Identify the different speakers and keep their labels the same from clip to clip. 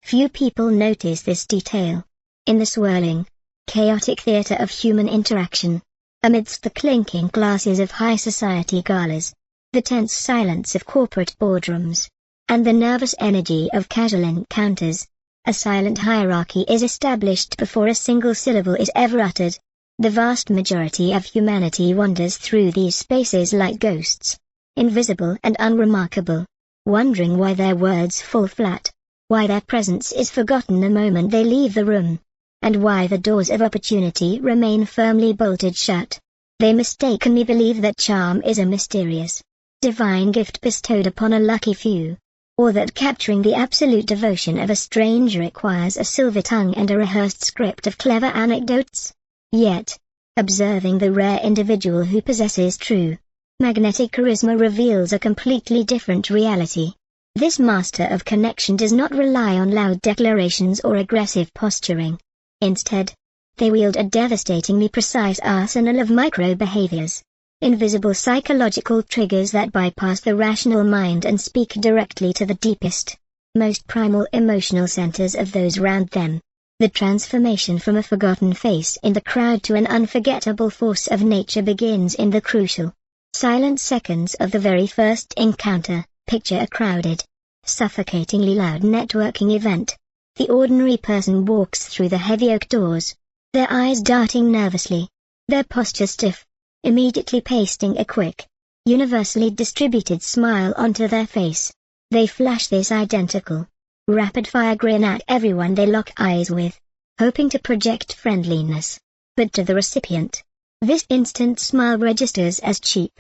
Speaker 1: Few people notice this detail. In the swirling, chaotic theater of human interaction, amidst the clinking glasses of high society galas, the tense silence of corporate boardrooms, and the nervous energy of casual encounters, a silent hierarchy is established before a single syllable is ever uttered. The vast majority of humanity wanders through these spaces like ghosts, invisible and unremarkable, wondering why their words fall flat, why their presence is forgotten the moment they leave the room, and why the doors of opportunity remain firmly bolted shut. They mistakenly believe that charm is a mysterious, divine gift bestowed upon a lucky few, or that capturing the absolute devotion of a stranger requires a silver tongue and a rehearsed script of clever anecdotes. Yet, observing the rare individual who possesses true, magnetic charisma reveals a completely different reality. This master of connection does not rely on loud declarations or aggressive posturing. Instead, they wield a devastatingly precise arsenal of micro-behaviors, invisible psychological triggers that bypass the rational mind and speak directly to the deepest, most primal emotional centers of those around them. The transformation from a forgotten face in the crowd to an unforgettable force of nature begins in the crucial, silent seconds of the very first encounter. Picture a crowded, suffocatingly loud networking event. The ordinary person walks through the heavy oak doors, their eyes darting nervously, their posture stiff, immediately pasting a quick, universally distributed smile onto their face. They flash this identical, rapid-fire grin at everyone they lock eyes with, hoping to project friendliness. But to the recipient, this instant smile registers as cheap,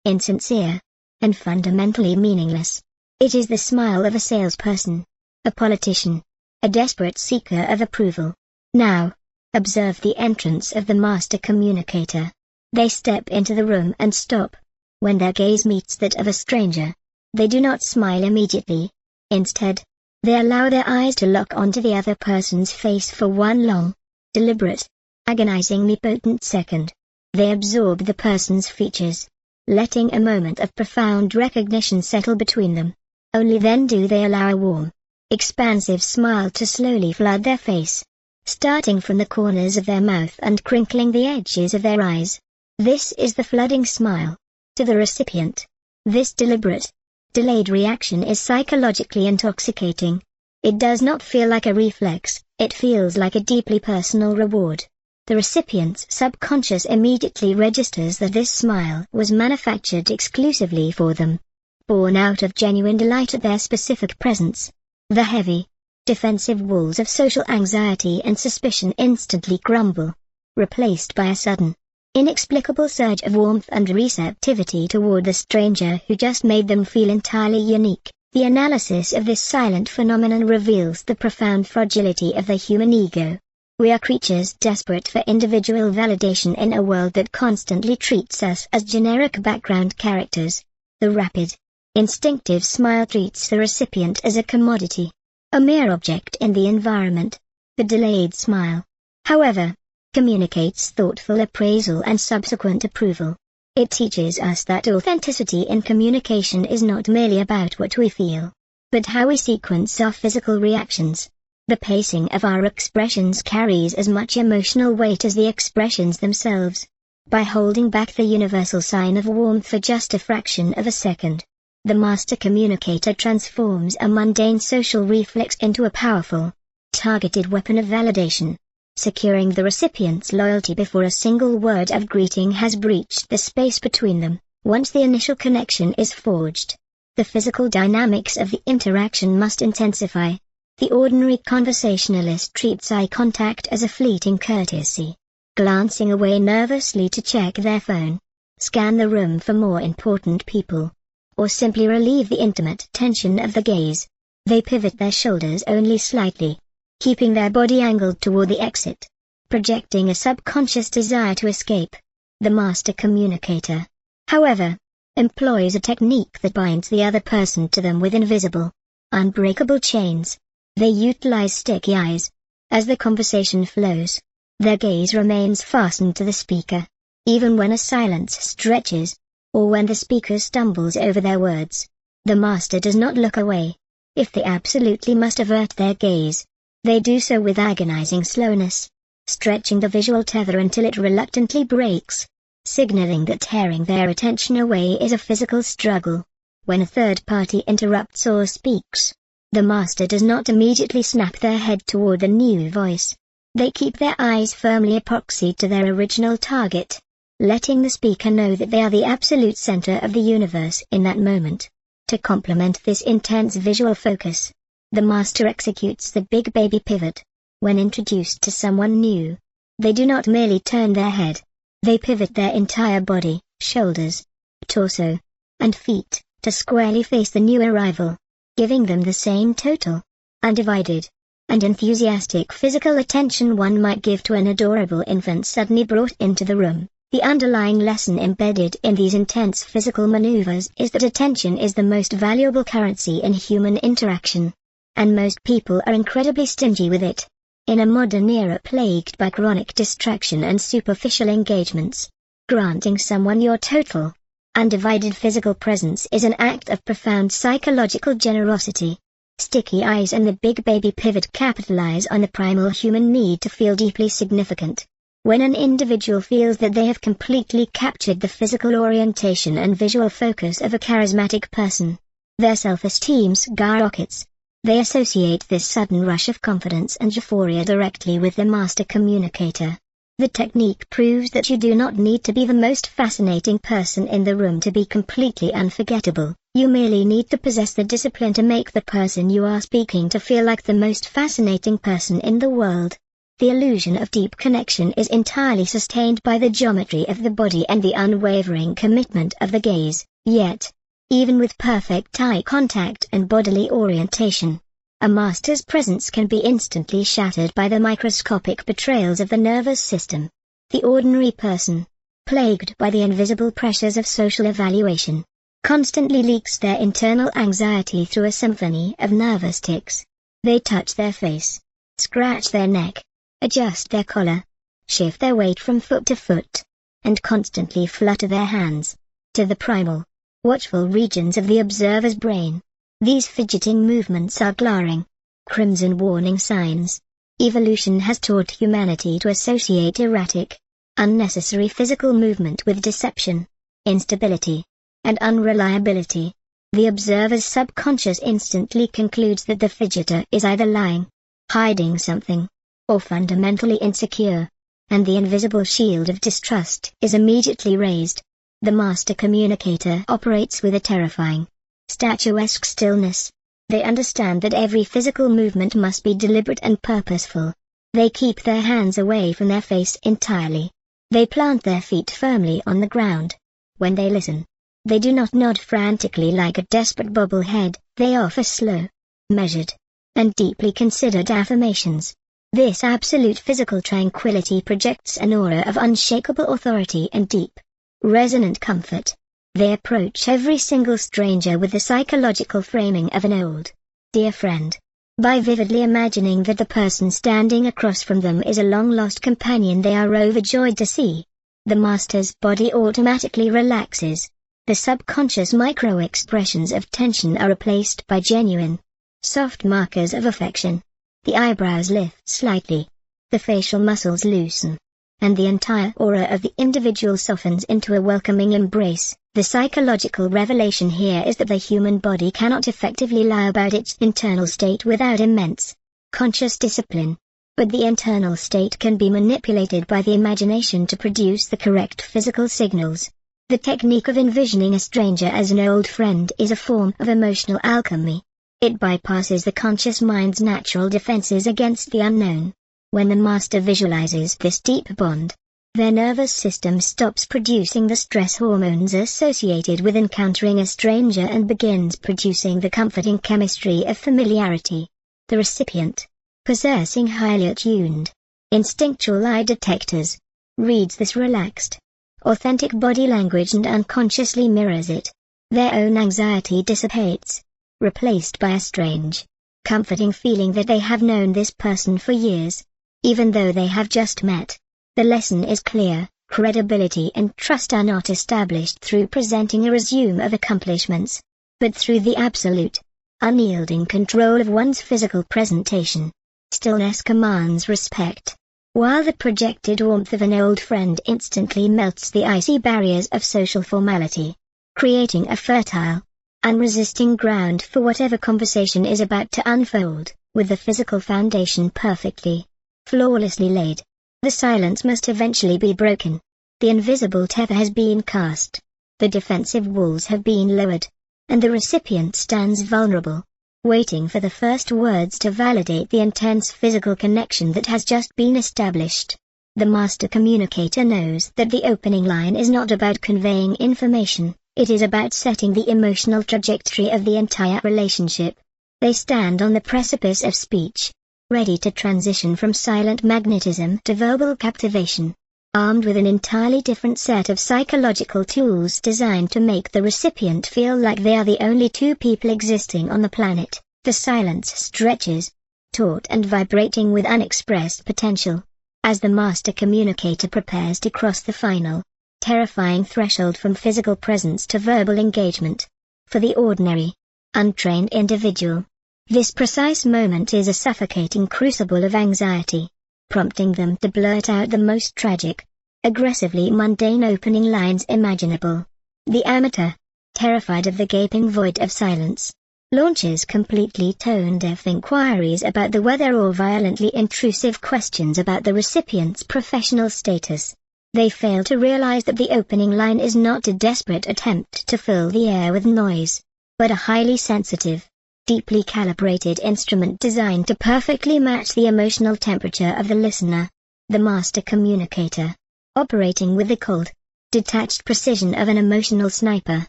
Speaker 1: insincere, and fundamentally meaningless. It is the smile of a salesperson, a politician, a desperate seeker of approval. Now, observe the entrance of the master communicator. They step into the room and stop. When their gaze meets that of a stranger, they do not smile immediately. Instead, they allow their eyes to lock onto the other person's face for one long, deliberate, agonizingly potent second. They absorb the person's features, letting a moment of profound recognition settle between them. Only then do they allow a warm, expansive smile to slowly flood their face, starting from the corners of their mouth and crinkling the edges of their eyes. This is the flooding smile. To the recipient, this deliberate, delayed reaction is psychologically intoxicating. It does not feel like a reflex, it feels like a deeply personal reward. The recipient's subconscious immediately registers that this smile was manufactured exclusively for them, born out of genuine delight at their specific presence. The heavy, defensive walls of social anxiety and suspicion instantly crumble, replaced by a sudden, inexplicable surge of warmth and receptivity toward the stranger who just made them feel entirely unique. The analysis of this silent phenomenon reveals the profound fragility of the human ego. We are creatures desperate for individual validation in a world that constantly treats us as generic background characters. The rapid, instinctive smile treats the recipient as a commodity, a mere object in the environment. The delayed smile, however, communicates thoughtful appraisal and subsequent approval. It teaches us that authenticity in communication is not merely about what we feel, but how we sequence our physical reactions. The pacing of our expressions carries as much emotional weight as the expressions themselves. By holding back the universal sign of warmth for just a fraction of a second, the master communicator transforms a mundane social reflex into a powerful, targeted weapon of validation, securing the recipient's loyalty before a single word of greeting has breached the space between them. Once the initial connection is forged, the physical dynamics of the interaction must intensify. The ordinary conversationalist treats eye contact as a fleeting courtesy, glancing away nervously to check their phone, scan the room for more important people, or simply relieve the intimate tension of the gaze. They pivot their shoulders only slightly, keeping their body angled toward the exit, projecting a subconscious desire to escape. The master communicator, however, employs a technique that binds the other person to them with invisible, unbreakable chains. They utilize sticky eyes. As the conversation flows, their gaze remains fastened to the speaker, even when a silence stretches, or when the speaker stumbles over their words. The master does not look away. If they absolutely must avert their gaze, they do so with agonizing slowness, stretching the visual tether until it reluctantly breaks, signaling that tearing their attention away is a physical struggle. When a third party interrupts or speaks, the master does not immediately snap their head toward the new voice. They keep their eyes firmly epoxied to their original target, letting the speaker know that they are the absolute center of the universe in that moment. To complement this intense visual focus, the master executes the big baby pivot. When introduced to someone new, they do not merely turn their head. They pivot their entire body, shoulders, torso, and feet, to squarely face the new arrival, giving them the same total, undivided, and enthusiastic physical attention one might give to an adorable infant suddenly brought into the room. The underlying lesson embedded in these intense physical maneuvers is that attention is the most valuable currency in human interaction, and most people are incredibly stingy with it. In a modern era plagued by chronic distraction and superficial engagements, granting someone your total, undivided physical presence is an act of profound psychological generosity. Sticky eyes and the big baby pivot capitalize on the primal human need to feel deeply significant. When an individual feels that they have completely captured the physical orientation and visual focus of a charismatic person, their self-esteem skyrockets. They associate this sudden rush of confidence and euphoria directly with the master communicator. The technique proves that you do not need to be the most fascinating person in the room to be completely unforgettable. You merely need to possess the discipline to make the person you are speaking to feel like the most fascinating person in the world. The illusion of deep connection is entirely sustained by the geometry of the body and the unwavering commitment of the gaze. Yet, even with perfect eye contact and bodily orientation, a master's presence can be instantly shattered by the microscopic betrayals of the nervous system. The ordinary person, plagued by the invisible pressures of social evaluation, constantly leaks their internal anxiety through a symphony of nervous tics. They touch their face, scratch their neck, adjust their collar, shift their weight from foot to foot, and constantly flutter their hands. To the primal, watchful regions of the observer's brain, these fidgeting movements are glaring, crimson warning signs. Evolution has taught humanity to associate erratic, unnecessary physical movement with deception, instability, and unreliability. The observer's subconscious instantly concludes that the fidgeter is either lying, hiding something, or fundamentally insecure, and the invisible shield of distrust is immediately raised. The master communicator operates with a terrifying, statuesque stillness. They understand that every physical movement must be deliberate and purposeful. They keep their hands away from their face entirely. They plant their feet firmly on the ground. When they listen, they do not nod frantically like a desperate bobblehead. They offer slow, measured, and deeply considered affirmations. This absolute physical tranquility projects an aura of unshakable authority and deep, resonant comfort. They approach every single stranger with the psychological framing of an old, dear friend. By vividly imagining that the person standing across from them is a long-lost companion they are overjoyed to see, the master's body automatically relaxes. The subconscious micro-expressions of tension are replaced by genuine, soft markers of affection. The eyebrows lift slightly, the facial muscles loosen, and the entire aura of the individual softens into a welcoming embrace. The psychological revelation here is that the human body cannot effectively lie about its internal state without immense, conscious discipline, but the internal state can be manipulated by the imagination to produce the correct physical signals. The technique of envisioning a stranger as an old friend is a form of emotional alchemy. It bypasses the conscious mind's natural defenses against the unknown. When the master visualizes this deep bond, their nervous system stops producing the stress hormones associated with encountering a stranger and begins producing the comforting chemistry of familiarity. The recipient, possessing highly attuned, instinctual eye detectors, reads this relaxed, authentic body language and unconsciously mirrors it. Their own anxiety dissipates, replaced by a strange, comforting feeling that they have known this person for years, even though they have just met. The lesson is clear: credibility and trust are not established through presenting a resume of accomplishments, but through the absolute, unyielding control of one's physical presentation. Stillness commands respect, while the projected warmth of an old friend instantly melts the icy barriers of social formality, creating a fertile, unresisting ground for whatever conversation is about to unfold. With the physical foundation perfectly, flawlessly laid, the silence must eventually be broken. The invisible tether has been cast, the defensive walls have been lowered, and the recipient stands vulnerable, waiting for the first words to validate the intense physical connection that has just been established. The master communicator knows that the opening line is not about conveying information, it is about setting the emotional trajectory of the entire relationship. They stand on the precipice of speech, ready to transition from silent magnetism to verbal captivation, armed with an entirely different set of psychological tools designed to make the recipient feel like they are the only two people existing on the planet. The silence stretches, taut and vibrating with unexpressed potential, as the master communicator prepares to cross the final, terrifying threshold from physical presence to verbal engagement. For the ordinary, untrained individual, this precise moment is a suffocating crucible of anxiety, prompting them to blurt out the most tragic, aggressively mundane opening lines imaginable. The amateur, terrified of the gaping void of silence, launches completely tone-deaf inquiries about the weather or violently intrusive questions about the recipient's professional status. They fail to realize that the opening line is not a desperate attempt to fill the air with noise, but a highly sensitive, deeply calibrated instrument designed to perfectly match the emotional temperature of the listener. The master communicator, operating with the cold, detached precision of an emotional sniper,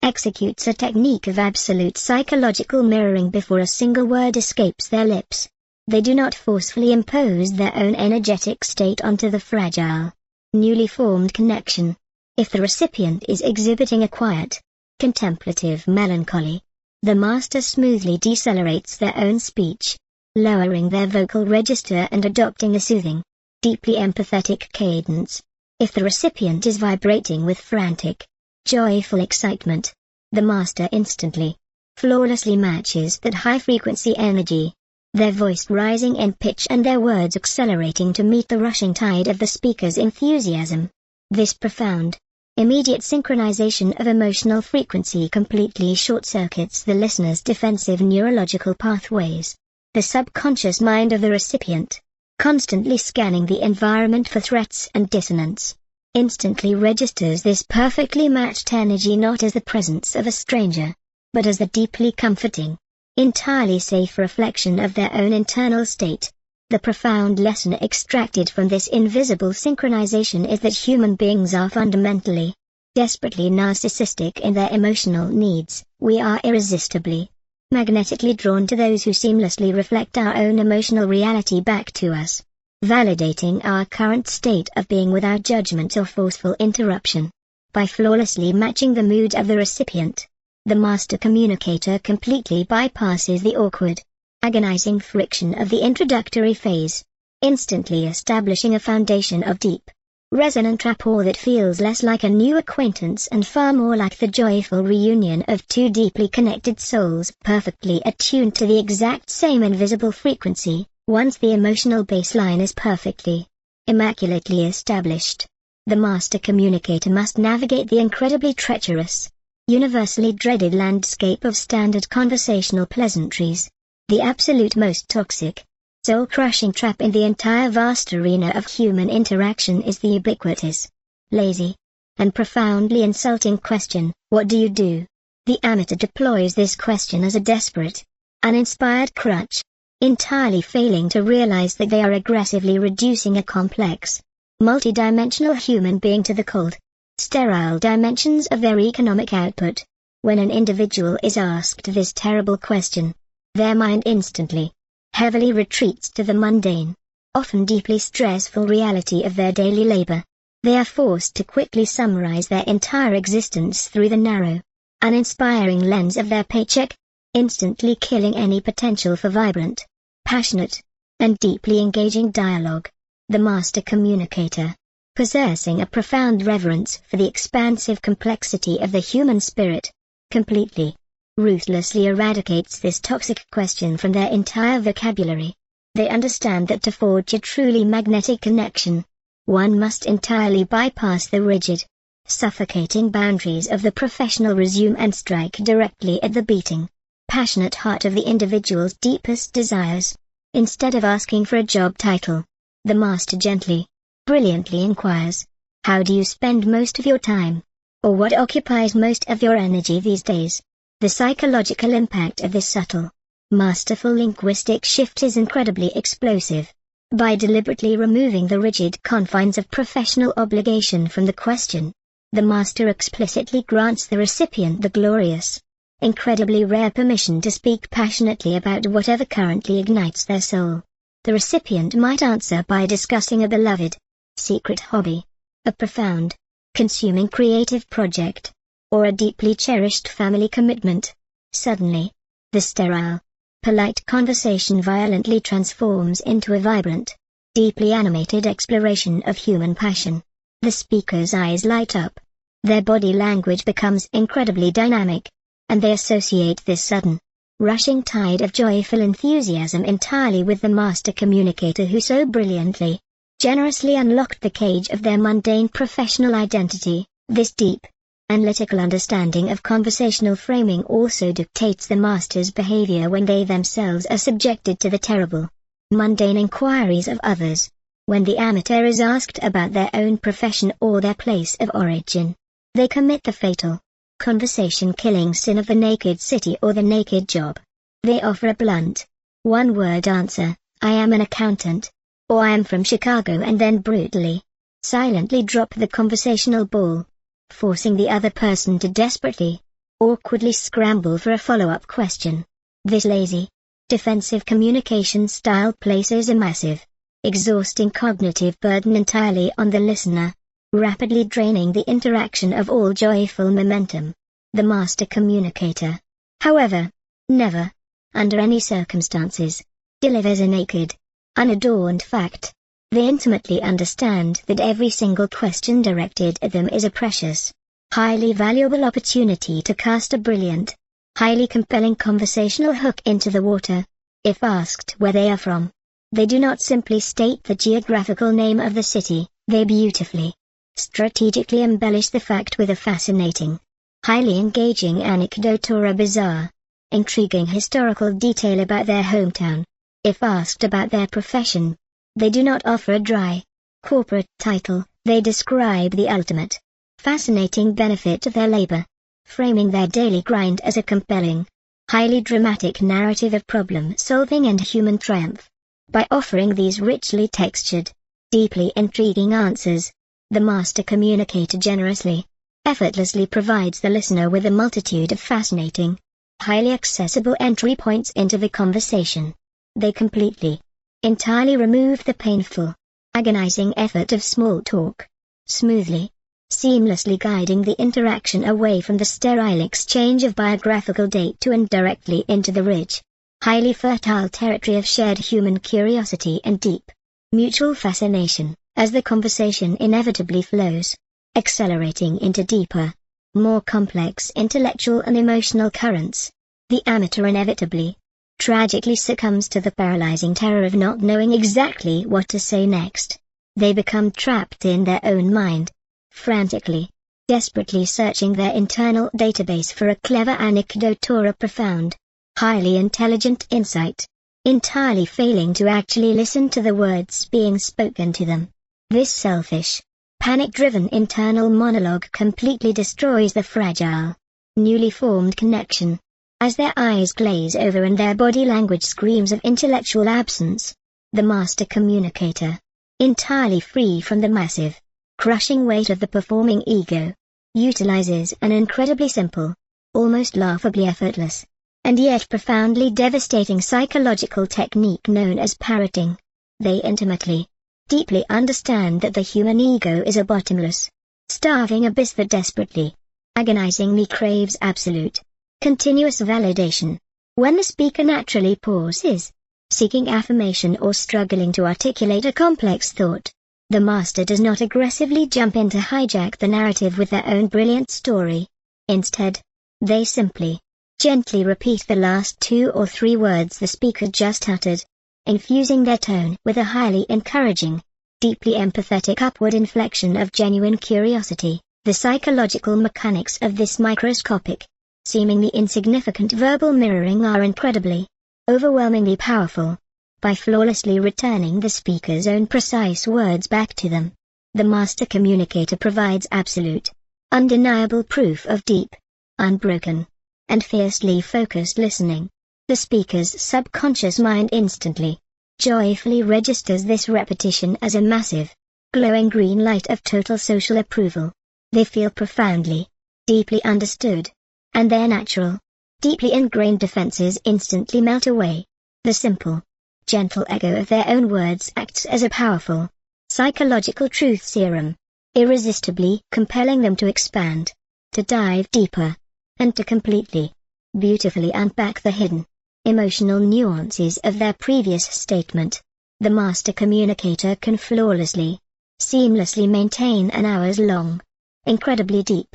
Speaker 1: executes a technique of absolute psychological mirroring before a single word escapes their lips. They do not forcefully impose their own energetic state onto the fragile, newly formed connection. If the recipient is exhibiting a quiet, contemplative melancholy, the master smoothly decelerates their own speech, lowering their vocal register and adopting a soothing, deeply empathetic cadence. If the recipient is vibrating with frantic, joyful excitement, the master instantly, flawlessly matches that high-frequency energy, their voice rising in pitch and their words accelerating to meet the rushing tide of the speaker's enthusiasm. This profound, immediate synchronization of emotional frequency completely short-circuits the listener's defensive neurological pathways. The subconscious mind of the recipient, constantly scanning the environment for threats and dissonance, instantly registers this perfectly matched energy not as the presence of a stranger, but as the deeply comforting, entirely safe reflection of their own internal state. The profound lesson extracted from this invisible synchronization is that human beings are fundamentally, desperately narcissistic in their emotional needs. We are irresistibly, magnetically drawn to those who seamlessly reflect our own emotional reality back to us, validating our current state of being without judgment or forceful interruption. By flawlessly matching the mood of the recipient, the master communicator completely bypasses the awkward, agonizing friction of the introductory phase, instantly establishing a foundation of deep, resonant rapport that feels less like a new acquaintance and far more like the joyful reunion of two deeply connected souls perfectly attuned to the exact same invisible frequency. Once the emotional baseline is perfectly, immaculately established, the master communicator must navigate the incredibly treacherous, universally dreaded landscape of standard conversational pleasantries. The absolute most toxic, soul-crushing trap in the entire vast arena of human interaction is the ubiquitous, lazy, and profoundly insulting question, "What do you do?" The amateur deploys this question as a desperate, uninspired crutch, entirely failing to realize that they are aggressively reducing a complex, multidimensional human being to the cold, sterile dimensions of their economic output. When an individual is asked this terrible question, their mind instantly, heavily retreats to the mundane, often deeply stressful reality of their daily labor. They are forced to quickly summarize their entire existence through the narrow, uninspiring lens of their paycheck, instantly killing any potential for vibrant, passionate, and deeply engaging dialogue. The master communicator, possessing a profound reverence for the expansive complexity of the human spirit, completely, ruthlessly eradicates this toxic question from their entire vocabulary. They understand that to forge a truly magnetic connection, one must entirely bypass the rigid, suffocating boundaries of the professional resume and strike directly at the beating, passionate heart of the individual's deepest desires. Instead of asking for a job title, the master gently, brilliantly inquires, "How do you spend most of your time? Or what occupies most of your energy these days?" The psychological impact of this subtle, masterful linguistic shift is incredibly explosive. By deliberately removing the rigid confines of professional obligation from the question, the master explicitly grants the recipient the glorious, incredibly rare permission to speak passionately about whatever currently ignites their soul. The recipient might answer by discussing a beloved, secret hobby, a profound, consuming creative project, or a deeply cherished family commitment. Suddenly, the sterile, polite conversation violently transforms into a vibrant, deeply animated exploration of human passion. The speaker's eyes light up. Their body language becomes incredibly dynamic, and they associate this sudden, rushing tide of joyful enthusiasm entirely with the master communicator who so brilliantly, generously unlocked the cage of their mundane professional identity. This deep, analytical understanding of conversational framing also dictates the master's behavior when they themselves are subjected to the terrible, mundane inquiries of others. When the amateur is asked about their own profession or their place of origin, they commit the fatal, conversation-killing sin of the naked city or the naked job. They offer a blunt, one-word answer, "I am an accountant," or "I am from Chicago," and then brutally, silently drop the conversational ball, forcing the other person to desperately, awkwardly scramble for a follow-up question. This lazy, defensive communication style places a massive, exhausting cognitive burden entirely on the listener, rapidly draining the interaction of all joyful momentum. The master communicator, however, never, under any circumstances, delivers a naked, unadorned fact. They intimately understand that every single question directed at them is a precious, highly valuable opportunity to cast a brilliant, highly compelling conversational hook into the water. If asked where they are from, they do not simply state the geographical name of the city, they beautifully, strategically embellish the fact with a fascinating, highly engaging anecdote or a bizarre, intriguing historical detail about their hometown. If asked about their profession, they do not offer a dry, corporate title, they describe the ultimate, fascinating benefit of their labor, framing their daily grind as a compelling, highly dramatic narrative of problem-solving and human triumph. By offering these richly textured, deeply intriguing answers, the master communicator generously, effortlessly provides the listener with a multitude of fascinating, highly accessible entry points into the conversation. They completely, entirely remove the painful, agonizing effort of small talk, smoothly, seamlessly guiding the interaction away from the sterile exchange of biographical data and directly into the rich, highly fertile territory of shared human curiosity and deep, mutual fascination. As the conversation inevitably flows, accelerating into deeper, more complex intellectual and emotional currents, the amateur inevitably, tragically succumbs to the paralyzing terror of not knowing exactly what to say next. They become trapped in their own mind, frantically, desperately searching their internal database for a clever anecdote or a profound, highly intelligent insight, entirely failing to actually listen to the words being spoken to them. This selfish, panic-driven internal monologue completely destroys the fragile, newly formed connection. As their eyes glaze over and their body language screams of intellectual absence, the master communicator, entirely free from the massive, crushing weight of the performing ego, utilizes an incredibly simple, almost laughably effortless, and yet profoundly devastating psychological technique known as parroting. They intimately, deeply understand that the human ego is a bottomless, starving abyss that desperately, agonizingly craves absolute, continuous validation. When the speaker naturally pauses, seeking affirmation or struggling to articulate a complex thought, the master does not aggressively jump in to hijack the narrative with their own brilliant story. Instead, they simply, Gently repeat the last 2 or 3 words the speaker just uttered, infusing their tone with a highly encouraging, deeply empathetic upward inflection of genuine curiosity. The psychological mechanics of this microscopic, seemingly insignificant verbal mirroring are incredibly, overwhelmingly powerful. By flawlessly returning the speaker's own precise words back to them, the master communicator provides absolute, undeniable proof of deep, unbroken, and fiercely focused listening. The speaker's subconscious mind instantly, joyfully registers this repetition as a massive, glowing green light of total social approval. They feel profoundly, deeply understood, and their natural, deeply ingrained defenses instantly melt away. The simple, gentle echo of their own words acts as a powerful, psychological truth serum, irresistibly compelling them to expand, to dive deeper, and to completely, beautifully unpack the hidden, emotional nuances of their previous statement. The master communicator can flawlessly, seamlessly maintain an hours-long, incredibly deep,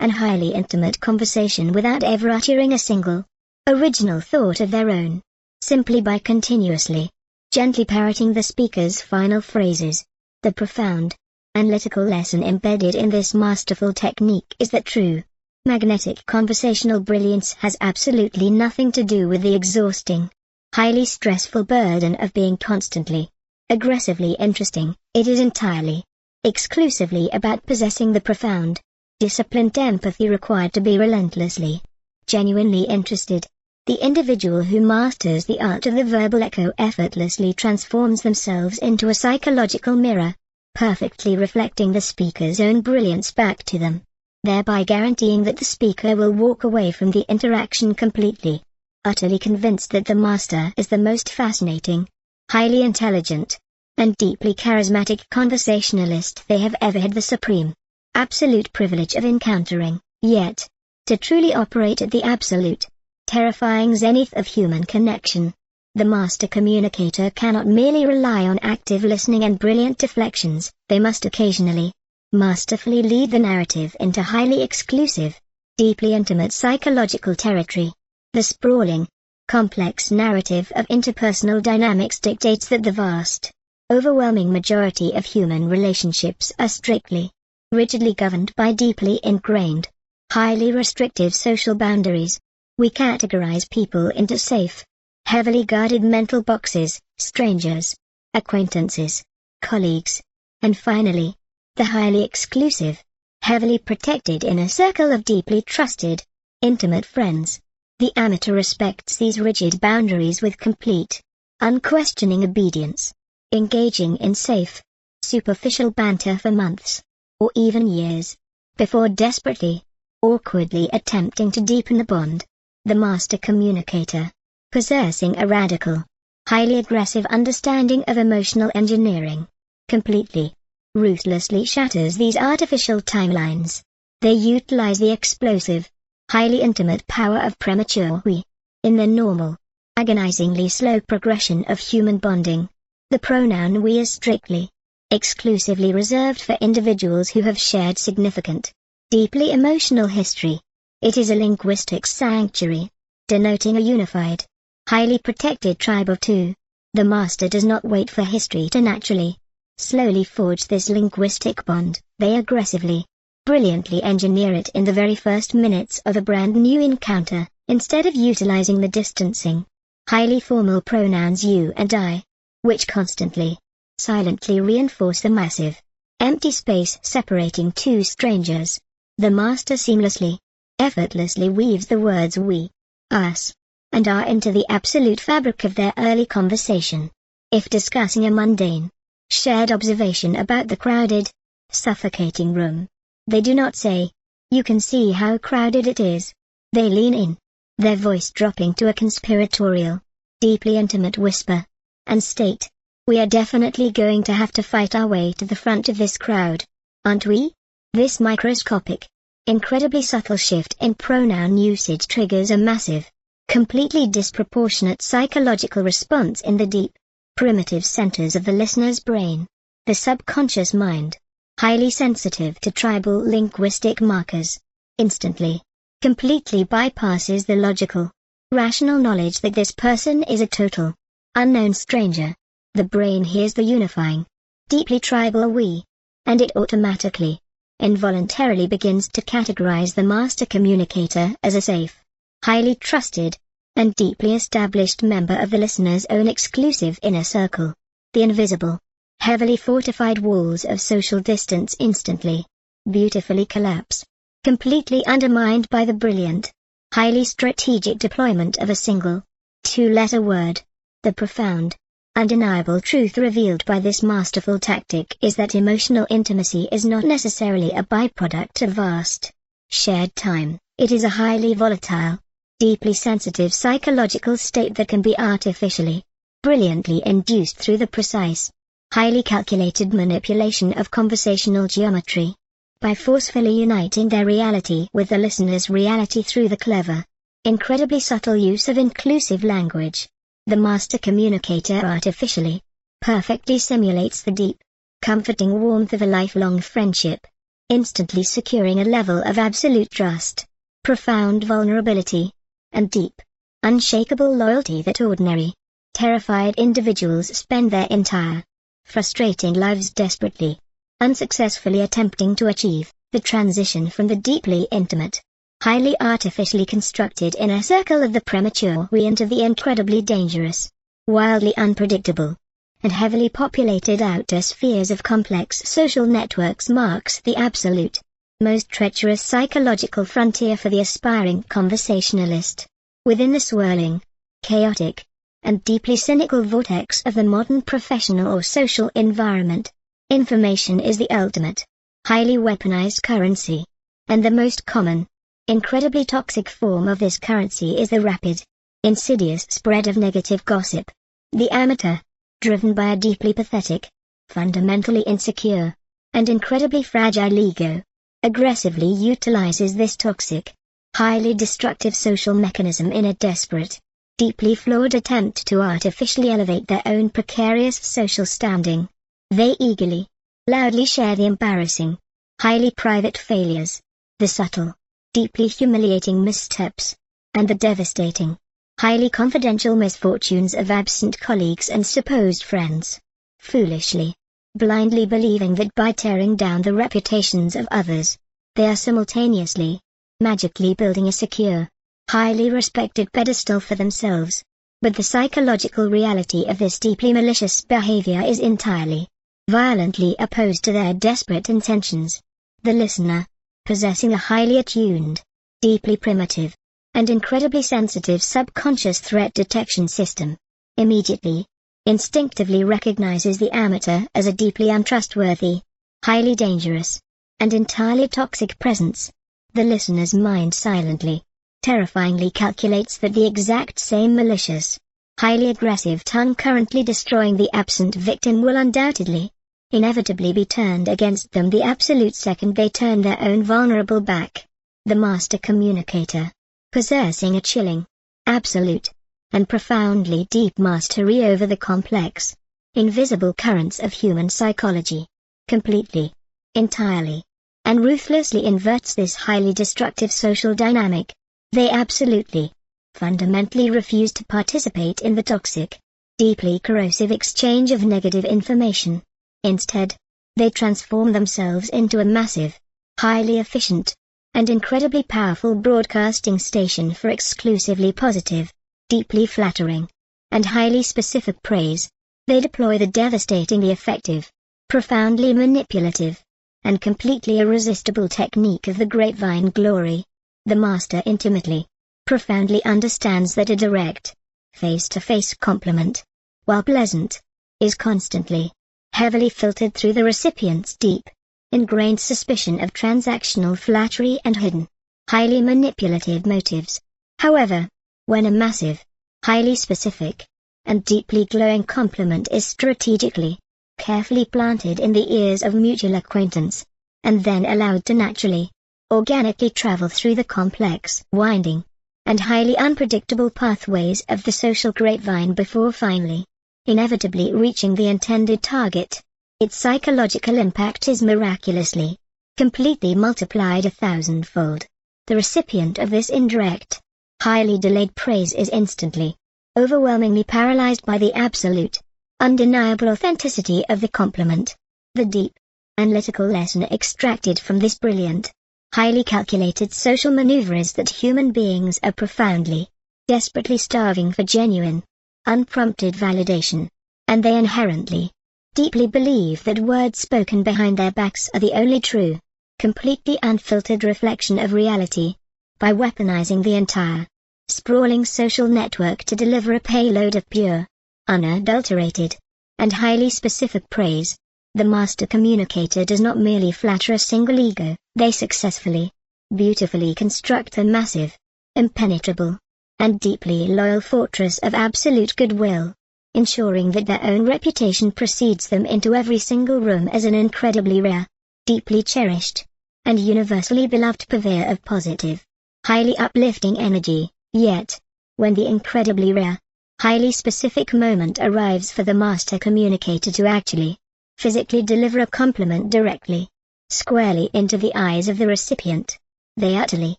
Speaker 1: and highly intimate conversation without ever uttering a single, original thought of their own, simply by continuously, gently parroting the speaker's final phrases. The profound, analytical lesson embedded in this masterful technique is that true, magnetic conversational brilliance has absolutely nothing to do with the exhausting, highly stressful burden of being constantly, aggressively interesting. It is entirely, exclusively about possessing the profound, disciplined empathy required to be relentlessly, genuinely interested. The individual who masters the art of the verbal echo effortlessly transforms themselves into a psychological mirror, perfectly reflecting the speaker's own brilliance back to them, thereby guaranteeing that the speaker will walk away from the interaction completely, utterly convinced that the master is the most fascinating, highly intelligent, and deeply charismatic conversationalist they have ever had the supreme, absolute privilege of encountering. Yet, to truly operate at the absolute, terrifying zenith of human connection, the master communicator cannot merely rely on active listening and brilliant deflections. They must occasionally, masterfully lead the narrative into highly exclusive, deeply intimate psychological territory. The sprawling, complex narrative of interpersonal dynamics dictates that the vast, overwhelming majority of human relationships are strictly, rigidly governed by deeply ingrained, highly restrictive social boundaries. We categorize people into safe, heavily guarded mental boxes: strangers, acquaintances, colleagues, and finally, the highly exclusive, heavily protected inner circle of deeply trusted, intimate friends. The amateur respects these rigid boundaries with complete, unquestioning obedience, engaging in safe, superficial banter for months, or even years, before desperately, awkwardly attempting to deepen the bond. The master communicator, possessing a radical, highly aggressive understanding of emotional engineering, completely, ruthlessly shatters these artificial timelines. They utilize the explosive, highly intimate power of premature we, in the normal, agonizingly slow progression of human bonding. The pronoun we is strictly, exclusively reserved for individuals who have shared significant, deeply emotional history. It is a linguistic sanctuary, denoting a unified, highly protected tribe of two. The master does not wait for history to naturally, slowly forge this linguistic bond. They aggressively, brilliantly engineer it in the very first minutes of a brand new encounter, instead of utilizing the distancing, highly formal pronouns you and I, which constantly, silently reinforce the massive, empty space separating two strangers. The master seamlessly, effortlessly weaves the words we, us, and our into the absolute fabric of their early conversation. If discussing a mundane, shared observation about the crowded, suffocating room, they do not say, "You can see how crowded it is." They lean in, their voice dropping to a conspiratorial, deeply intimate whisper, and state, "We are definitely going to have to fight our way to the front of this crowd, aren't we?" This microscopic, incredibly subtle shift in pronoun usage triggers a massive, completely disproportionate psychological response in the deep, primitive centers of the listener's brain. The subconscious mind, highly sensitive to tribal linguistic markers, instantly, completely bypasses the logical, rational knowledge that this person is a total, unknown stranger. The brain hears the unifying, deeply tribal we, and it automatically, involuntarily begins to categorize the master communicator as a safe, highly trusted, and deeply established member of the listener's own exclusive inner circle. The invisible, heavily fortified walls of social distance instantly, beautifully collapse, completely undermined by the brilliant, highly strategic deployment of a single, two-letter word. The profound, undeniable truth revealed by this masterful tactic is that emotional intimacy is not necessarily a byproduct of vast, shared time. It is a highly volatile, deeply sensitive psychological state that can be artificially, brilliantly induced through the precise, highly calculated manipulation of conversational geometry, by forcefully uniting their reality with the listener's reality through the clever, incredibly subtle use of inclusive language. The master communicator artificially, perfectly simulates the deep, comforting warmth of a lifelong friendship, instantly securing a level of absolute trust, profound vulnerability, and deep, unshakable loyalty that ordinary, terrified individuals spend their entire, frustrating lives desperately, unsuccessfully attempting to achieve. The transition from the deeply intimate, highly artificially constructed inner circle of the premature we into the incredibly dangerous, wildly unpredictable, and heavily populated outer spheres of complex social networks marks the absolute, most treacherous psychological frontier for the aspiring conversationalist. Within the swirling, chaotic, and deeply cynical vortex of the modern professional or social environment, information is the ultimate, highly weaponized currency, and the most common, incredibly toxic form of this currency is the rapid, insidious spread of negative gossip. The amateur, driven by a deeply pathetic, fundamentally insecure, and incredibly fragile ego, aggressively utilizes this toxic, highly destructive social mechanism in a desperate, deeply flawed attempt to artificially elevate their own precarious social standing. They eagerly, loudly share the embarrassing, highly private failures, the subtle, deeply humiliating missteps, and the devastating, highly confidential misfortunes of absent colleagues and supposed friends, foolishly, blindly believing that by tearing down the reputations of others, they are simultaneously, magically building a secure, highly respected pedestal for themselves. But the psychological reality of this deeply malicious behavior is entirely, violently opposed to their desperate intentions. The listener, possessing a highly attuned, deeply primitive, and incredibly sensitive subconscious threat detection system, immediately, instinctively recognizes the amateur as a deeply untrustworthy, highly dangerous, and entirely toxic presence. The listener's mind silently, terrifyingly calculates that the exact same malicious, highly aggressive tongue currently destroying the absent victim will undoubtedly, inevitably be turned against them the absolute second they turn their own vulnerable back. The master communicator, possessing a chilling, absolute, and profoundly deep mastery over the complex, invisible currents of human psychology, completely, entirely, and ruthlessly inverts this highly destructive social dynamic. They absolutely, fundamentally refuse to participate in the toxic, deeply corrosive exchange of negative information. Instead, they transform themselves into a massive, highly efficient, and incredibly powerful broadcasting station for exclusively positive, deeply flattering, and highly specific praise. They deploy the devastatingly effective, profoundly manipulative, and completely irresistible technique of the grapevine glory. The master intimately, profoundly understands that a direct, face-to-face compliment, while pleasant, is constantly, heavily filtered through the recipient's deep, ingrained suspicion of transactional flattery and hidden, highly manipulative motives. However, when a massive, highly specific, and deeply glowing compliment is strategically, carefully planted in the ears of mutual acquaintance, and then allowed to naturally, organically travel through the complex, winding, and highly unpredictable pathways of the social grapevine before finally, inevitably reaching the intended target, its psychological impact is miraculously, completely multiplied 1,000-fold. The recipient of this indirect, highly delayed praise is instantly, overwhelmingly paralyzed by the absolute, undeniable authenticity of the compliment. The deep, analytical lesson extracted from this brilliant, highly calculated social maneuver is that human beings are profoundly, desperately starving for genuine, unprompted validation, and they inherently, deeply believe that words spoken behind their backs are the only true, completely unfiltered reflection of reality. By weaponizing the entire, sprawling social network to deliver a payload of pure, unadulterated, and highly specific praise, the master communicator does not merely flatter a single ego, they successfully, beautifully construct a massive, impenetrable, and deeply loyal fortress of absolute goodwill, ensuring that their own reputation precedes them into every single room as an incredibly rare, deeply cherished, and universally beloved purveyor of positive, highly uplifting energy. Yet, when the incredibly rare, highly specific moment arrives for the master communicator to actually, physically deliver a compliment directly, squarely into the eyes of the recipient, they utterly,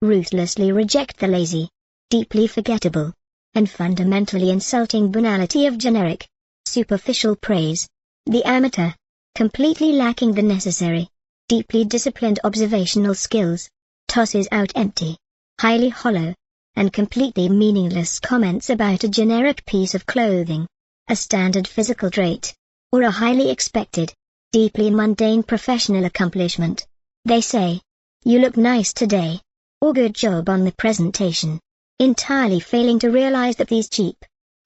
Speaker 1: ruthlessly reject the lazy, deeply forgettable, and fundamentally insulting banality of generic, superficial praise. The amateur, completely lacking the necessary, deeply disciplined observational skills, tosses out empty, highly hollow, and completely meaningless comments about a generic piece of clothing, a standard physical trait, or a highly expected, deeply mundane professional accomplishment. They say, "You look nice today," or "Good job on the presentation," entirely failing to realize that these cheap,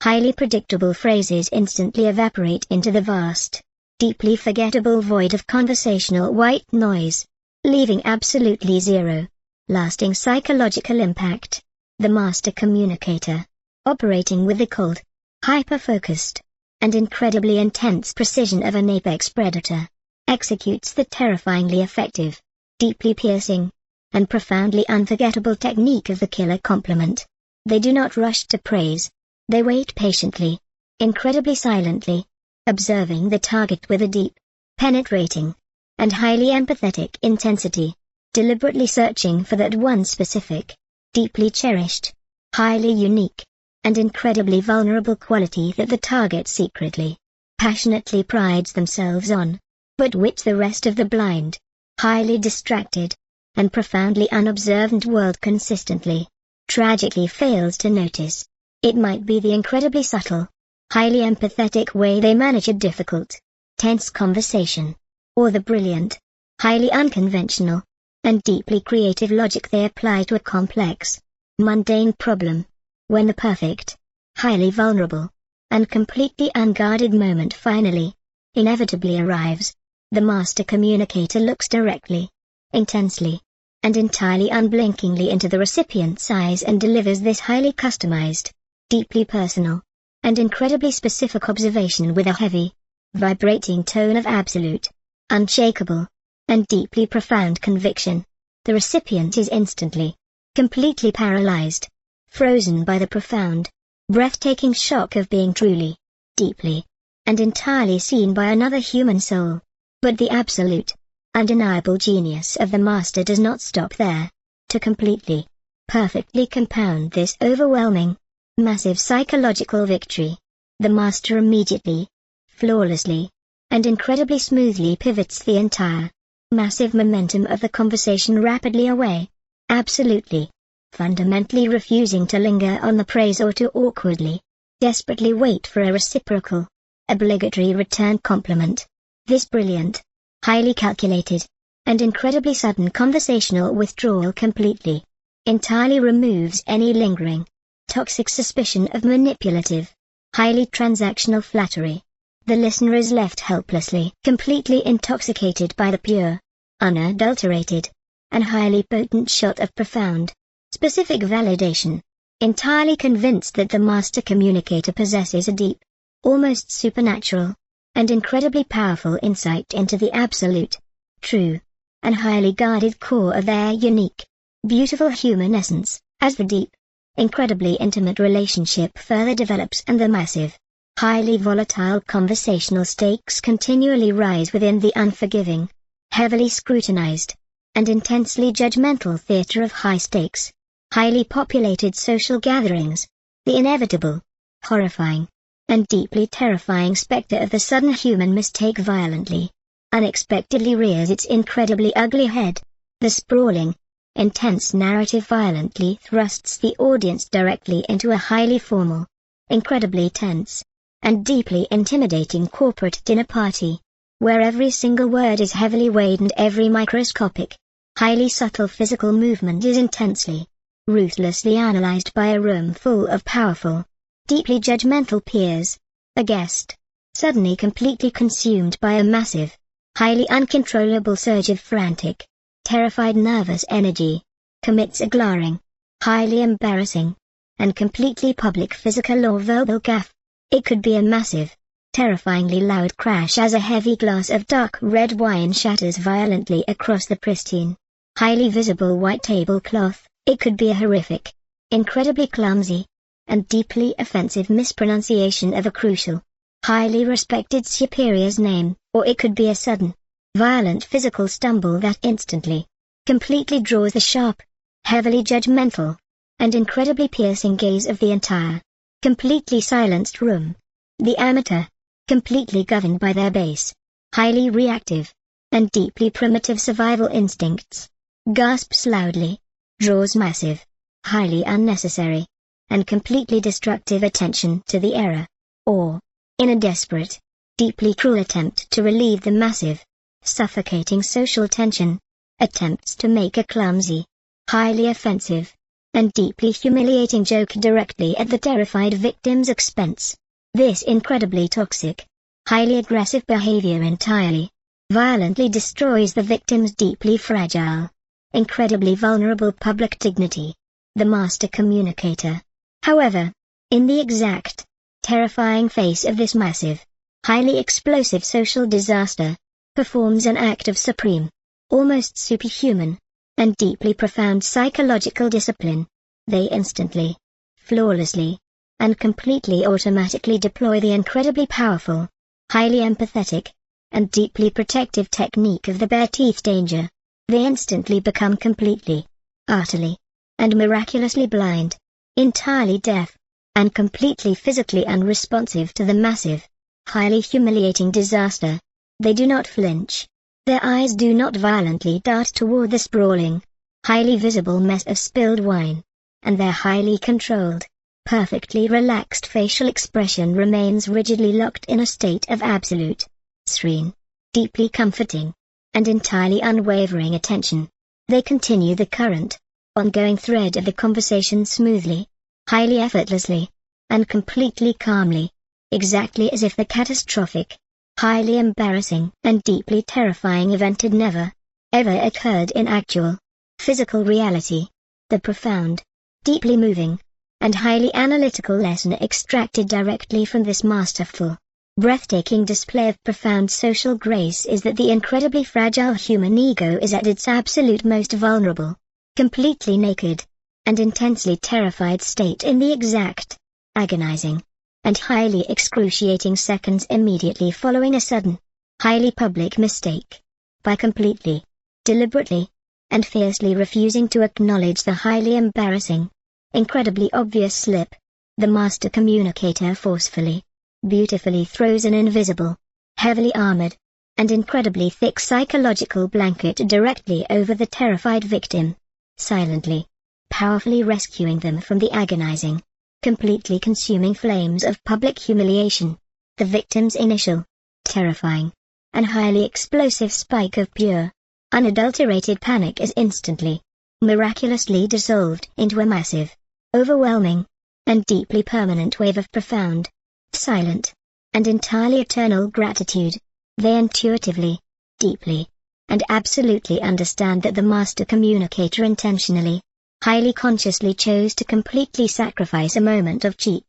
Speaker 1: highly predictable phrases instantly evaporate into the vast, deeply forgettable void of conversational white noise, leaving absolutely zero, lasting psychological impact. The master communicator, operating with the cold, hyper-focused, and incredibly intense precision of an apex predator, executes the terrifyingly effective, deeply piercing, and profoundly unforgettable technique of the killer compliment. They do not rush to praise, they wait patiently, incredibly silently, observing the target with a deep, penetrating, and highly empathetic intensity, deliberately searching for that one specific, deeply cherished, highly unique, and incredibly vulnerable quality that the target secretly, passionately prides themselves on, but which the rest of the blind, highly distracted, and profoundly unobservant world consistently, tragically fails to notice. It might be the incredibly subtle, highly empathetic way they manage a difficult, tense conversation, or the brilliant, highly unconventional, and deeply creative logic they apply to a complex, mundane problem. When the perfect, highly vulnerable, and completely unguarded moment finally, inevitably arrives, the master communicator looks directly, intensely, and entirely unblinkingly into the recipient's eyes and delivers this highly customized, deeply personal, and incredibly specific observation with a heavy, vibrating tone of absolute, unshakable, and deeply profound conviction. The recipient is instantly, completely paralyzed, frozen by the profound, breathtaking shock of being truly, deeply, and entirely seen by another human soul. But the absolute, undeniable genius of the master does not stop there. To completely, perfectly compound this overwhelming, massive psychological victory, the master immediately, flawlessly, and incredibly smoothly pivots the entire, massive momentum of the conversation rapidly away, absolutely, fundamentally refusing to linger on the praise or to awkwardly, desperately wait for a reciprocal, obligatory return compliment. This brilliant, highly calculated, and incredibly sudden conversational withdrawal completely, entirely removes any lingering, toxic suspicion of manipulative, highly transactional flattery. The listener is left helplessly, completely intoxicated by the pure, unadulterated, and highly potent shot of profound, specific validation, entirely convinced that the master communicator possesses a deep, almost supernatural, and incredibly powerful insight into the absolute, true, and highly guarded core of their unique, beautiful human essence. As the deep, incredibly intimate relationship further develops and the massive, highly volatile conversational stakes continually rise within the unforgiving, heavily scrutinized, and intensely judgmental theater of high-stakes, highly populated social gatherings, the inevitable, horrifying, and deeply terrifying specter of the sudden human mistake violently, unexpectedly rears its incredibly ugly head. The sprawling, intense narrative violently thrusts the audience directly into a highly formal, incredibly tense, and deeply intimidating corporate dinner party, where every single word is heavily weighed and every microscopic, highly subtle physical movement is intensely, ruthlessly analyzed by a room full of powerful, deeply judgmental peers. A guest, suddenly completely consumed by a massive, highly uncontrollable surge of frantic, terrified nervous energy, commits a glaring, highly embarrassing, and completely public physical or verbal gaffe. It could be a massive, terrifyingly loud crash as a heavy glass of dark red wine shatters violently across the pristine, highly visible white tablecloth. It could be a horrific, incredibly clumsy, and deeply offensive mispronunciation of a crucial, highly respected superior's name, or it could be a sudden, violent physical stumble that instantly, completely draws the sharp, heavily judgmental, and incredibly piercing gaze of the entire, completely silenced room. The amateur, completely governed by their base, highly reactive, and deeply primitive survival instincts, gasps loudly, draws massive, highly unnecessary, and completely destructive attention to the error, or, in a desperate, deeply cruel attempt to relieve the massive, suffocating social tension, attempts to make a clumsy, highly offensive, and deeply humiliating joke directly at the terrified victim's expense. This incredibly toxic, highly aggressive behavior entirely, violently destroys the victim's deeply fragile, incredibly vulnerable public dignity. The master communicator, however, in the exact, terrifying face of this massive, highly explosive social disaster, performs an act of supreme, almost superhuman, and deeply profound psychological discipline. They instantly, flawlessly, and completely automatically deploy the incredibly powerful, highly empathetic, and deeply protective technique of the bare teeth danger. They instantly become completely, utterly, and miraculously blind, entirely deaf, and completely physically unresponsive to the massive, highly humiliating disaster. They do not flinch. Their eyes do not violently dart toward the sprawling, highly visible mess of spilled wine, and their highly controlled, perfectly relaxed facial expression remains rigidly locked in a state of absolute, serene, deeply comforting, and entirely unwavering attention. They continue the current, ongoing thread of the conversation smoothly, highly effortlessly, and completely calmly, exactly as if the catastrophic, highly embarrassing and deeply terrifying event had never, ever occurred in actual, physical reality. The profound, deeply moving, and highly analytical lesson extracted directly from this masterful, breathtaking display of profound social grace is that the incredibly fragile human ego is at its absolute most vulnerable, completely naked, and intensely terrified state in the exact, agonizing, and highly excruciating seconds immediately following a sudden, highly public mistake. By completely, deliberately, and fiercely refusing to acknowledge the highly embarrassing, incredibly obvious slip, the master communicator forcefully, beautifully throws an invisible, heavily armored, and incredibly thick psychological blanket directly over the terrified victim, silently, powerfully rescuing them from the agonizing, completely consuming flames of public humiliation. The victim's initial, terrifying, and highly explosive spike of pure, unadulterated panic is instantly, miraculously dissolved into a massive, overwhelming, and deeply permanent wave of profound, silent, and entirely eternal gratitude. They intuitively, deeply, and absolutely understand that the master communicator intentionally, highly consciously chose to completely sacrifice a moment of cheap,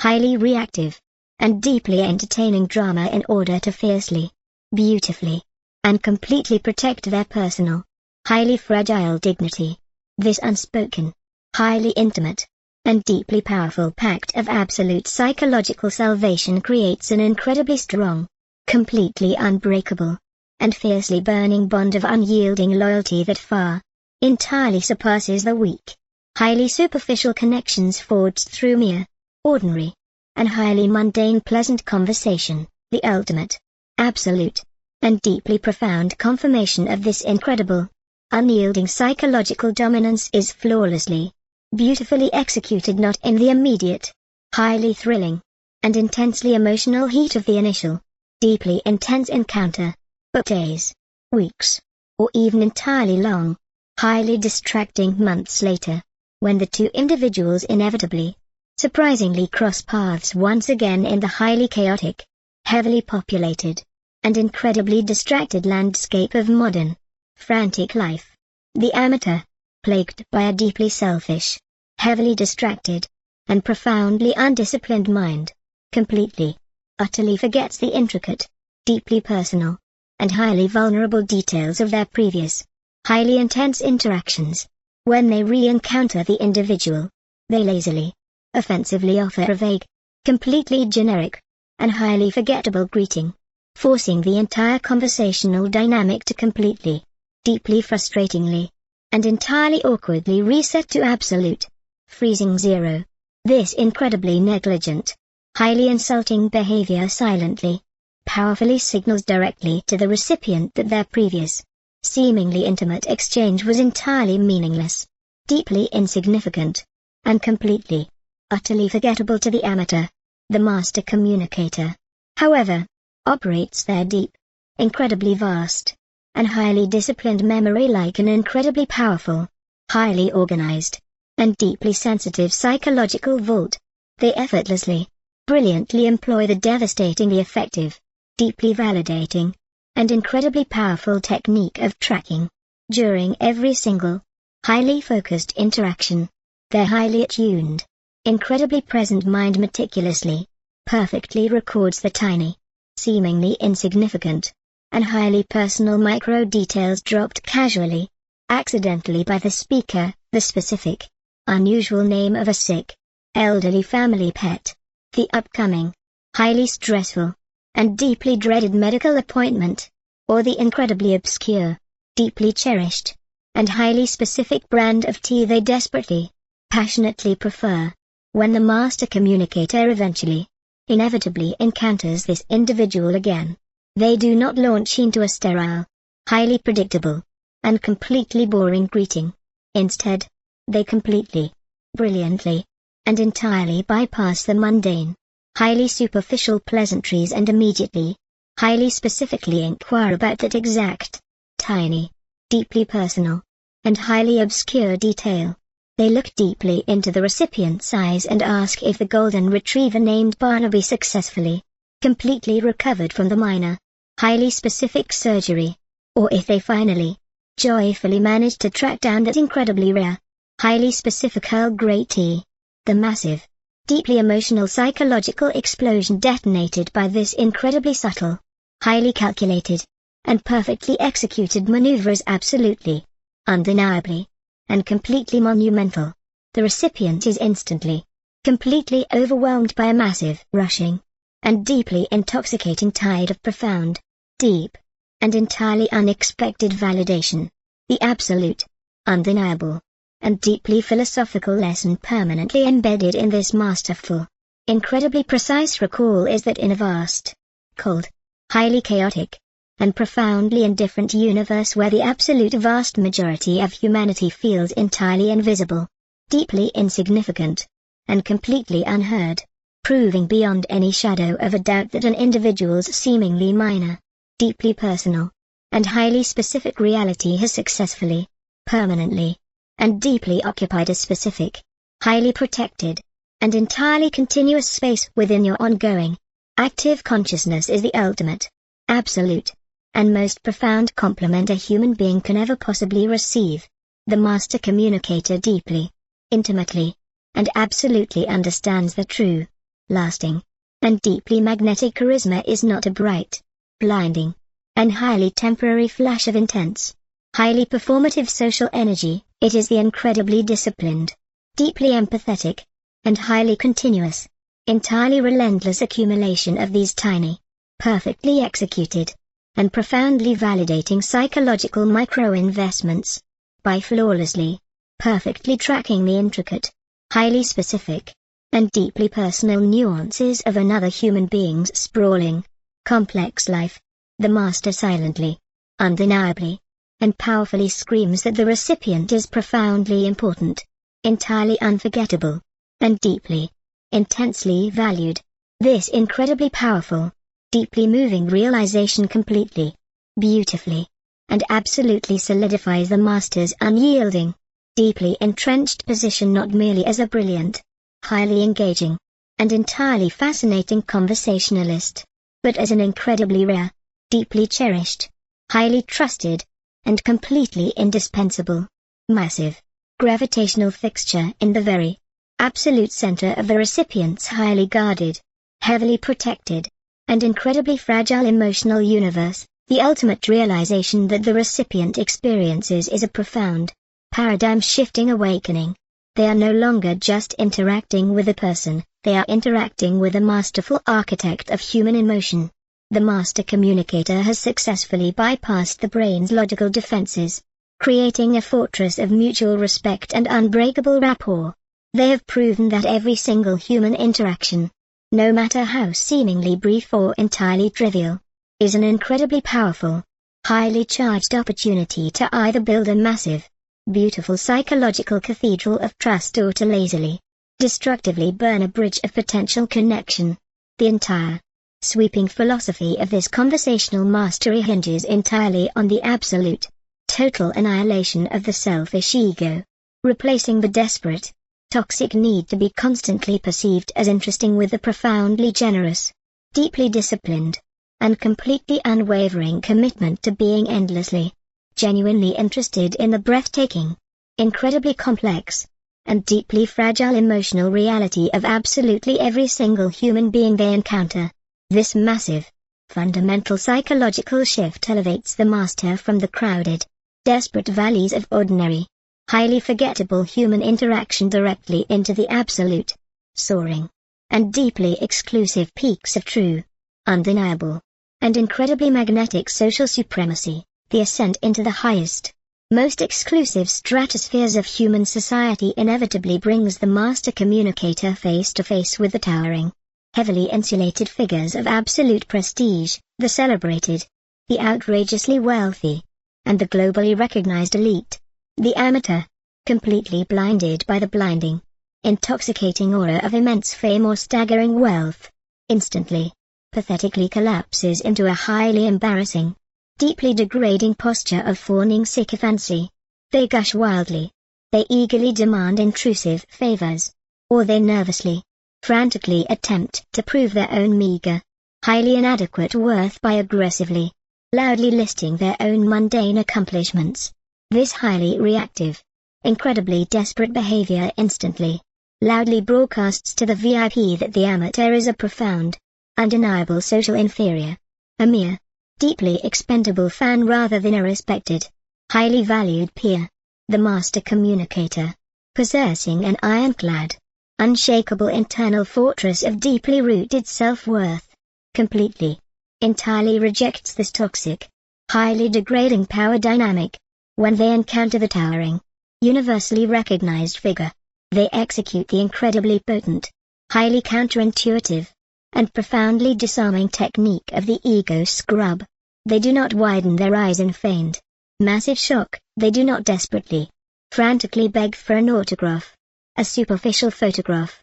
Speaker 1: highly reactive, and deeply entertaining drama in order to fiercely, beautifully, and completely protect their personal, highly fragile dignity. This unspoken, highly intimate, and deeply powerful pact of absolute psychological salvation creates an incredibly strong, completely unbreakable, and fiercely burning bond of unyielding loyalty that far, entirely surpasses the weak, highly superficial connections forged through mere, ordinary, and highly mundane pleasant conversation. The ultimate, absolute, and deeply profound confirmation of this incredible, unyielding psychological dominance is flawlessly, beautifully executed not in the immediate, highly thrilling, and intensely emotional heat of the initial, deeply intense encounter, but days, weeks, or even entirely long, highly distracting months later, when the two individuals inevitably, surprisingly cross paths once again in the highly chaotic, heavily populated, and incredibly distracted landscape of modern, frantic life. The amateur, plagued by a deeply selfish, heavily distracted, and profoundly undisciplined mind, completely, utterly forgets the intricate, deeply personal, and highly vulnerable details of their previous, highly intense interactions. When they re-encounter the individual, they lazily, offensively offer a vague, completely generic, and highly forgettable greeting, forcing the entire conversational dynamic to completely, deeply frustratingly, and entirely awkwardly reset to absolute, freezing zero. This incredibly negligent, highly insulting behavior silently, powerfully signals directly to the recipient that their previous, seemingly intimate exchange was entirely meaningless, deeply insignificant, and completely, utterly forgettable to the amateur. The master communicator, however, operates their deep, incredibly vast, and highly disciplined memory like an incredibly powerful, highly organized, and deeply sensitive psychological vault. They effortlessly, brilliantly employ the devastatingly effective, deeply validating, and incredibly powerful technique of tracking. During every single, highly focused interaction, their highly attuned, incredibly present mind meticulously, perfectly records the tiny, seemingly insignificant, and highly personal micro details dropped casually, accidentally by the speaker, the specific, unusual name of a sick, elderly family pet, the upcoming, highly stressful, and deeply dreaded medical appointment, or the incredibly obscure, deeply cherished, and highly specific brand of tea they desperately, passionately prefer. When the master communicator eventually, inevitably encounters this individual again, they do not launch into a sterile, highly predictable, and completely boring greeting. Instead, they completely, brilliantly, and entirely bypass the mundane, highly superficial pleasantries and immediately, highly specifically inquire about that exact, tiny, deeply personal, and highly obscure detail. They look deeply into the recipient's eyes and ask if the golden retriever named Barnaby successfully, completely recovered from the minor, highly specific surgery, or if they finally, joyfully managed to track down that incredibly rare, highly specific Earl Grey tea. The massive, deeply emotional psychological explosion detonated by this incredibly subtle, highly calculated, and perfectly executed maneuver is absolutely, undeniably, and completely monumental. The recipient is instantly, completely overwhelmed by a massive, rushing, and deeply intoxicating tide of profound, deep, and entirely unexpected validation. The absolute, undeniable, and deeply philosophical lesson permanently embedded in this masterful, incredibly precise recall is that in a vast, cold, highly chaotic, and profoundly indifferent universe where the absolute vast majority of humanity feels entirely invisible, deeply insignificant, and completely unheard, proving beyond any shadow of a doubt that an individual's seemingly minor, deeply personal, and highly specific reality has successfully, permanently, and deeply occupied a specific, highly protected, and entirely continuous space within your ongoing, active consciousness is the ultimate, absolute, and most profound compliment a human being can ever possibly receive. The master communicator deeply, intimately, and absolutely understands the true, lasting, and deeply magnetic charisma is not a bright, blinding, and highly temporary flash of intense, highly performative social energy. It is the incredibly disciplined, deeply empathetic, and highly continuous, entirely relentless accumulation of these tiny, perfectly executed, and profoundly validating psychological micro-investments. By flawlessly, perfectly tracking the intricate, highly specific, and deeply personal nuances of another human being's sprawling, complex life, the master silently, undeniably, and powerfully screams that the recipient is profoundly important, entirely unforgettable, and deeply, intensely valued. This incredibly powerful, deeply moving realization completely, beautifully, and absolutely solidifies the master's unyielding, deeply entrenched position not merely as a brilliant, highly engaging, and entirely fascinating conversationalist, but as an incredibly rare, deeply cherished, highly trusted, and completely indispensable, massive, gravitational fixture in the very, absolute center of the recipient's highly guarded, heavily protected, and incredibly fragile emotional universe. The ultimate realization that the recipient experiences is a profound, paradigm-shifting awakening. They are no longer just interacting with a person, they are interacting with a masterful architect of human emotion. The master communicator has successfully bypassed the brain's logical defenses, creating a fortress of mutual respect and unbreakable rapport. They have proven that every single human interaction, no matter how seemingly brief or entirely trivial, is an incredibly powerful, highly charged opportunity to either build a massive, beautiful psychological cathedral of trust or to lazily, destructively burn a bridge of potential connection. The entire, sweeping philosophy of this conversational mastery hinges entirely on the absolute, total annihilation of the selfish ego, replacing the desperate, toxic need to be constantly perceived as interesting with the profoundly generous, deeply disciplined, and completely unwavering commitment to being endlessly, genuinely interested in the breathtaking, incredibly complex, and deeply fragile emotional reality of absolutely every single human being they encounter. This massive, fundamental psychological shift elevates the master from the crowded, desperate valleys of ordinary, highly forgettable human interaction directly into the absolute, soaring, and deeply exclusive peaks of true, undeniable, and incredibly magnetic social supremacy. The ascent into the highest, most exclusive stratospheres of human society inevitably brings the master communicator face to face with the towering, heavily insulated figures of absolute prestige, the celebrated, the outrageously wealthy, and the globally recognized elite. The amateur, completely blinded by the blinding, intoxicating aura of immense fame or staggering wealth, instantly, pathetically collapses into a highly embarrassing, deeply degrading posture of fawning sycophancy. They gush wildly. They eagerly demand intrusive favors. Or they nervously, frantically attempt to prove their own meager, highly inadequate worth by aggressively, loudly listing their own mundane accomplishments. This highly reactive, incredibly desperate behavior instantly, loudly broadcasts to the VIP that the amateur is a profound, undeniable social inferior, a mere, deeply expendable fan rather than a respected, highly valued peer. The master communicator, possessing an ironclad, unshakable internal fortress of deeply rooted self-worth, completely, entirely rejects this toxic, highly degrading power dynamic. When they encounter the towering, universally recognized figure, they execute the incredibly potent, highly counterintuitive, and profoundly disarming technique of the ego scrub. They do not widen their eyes in feigned, massive shock. They do not desperately, frantically beg for an autograph, a superficial photograph,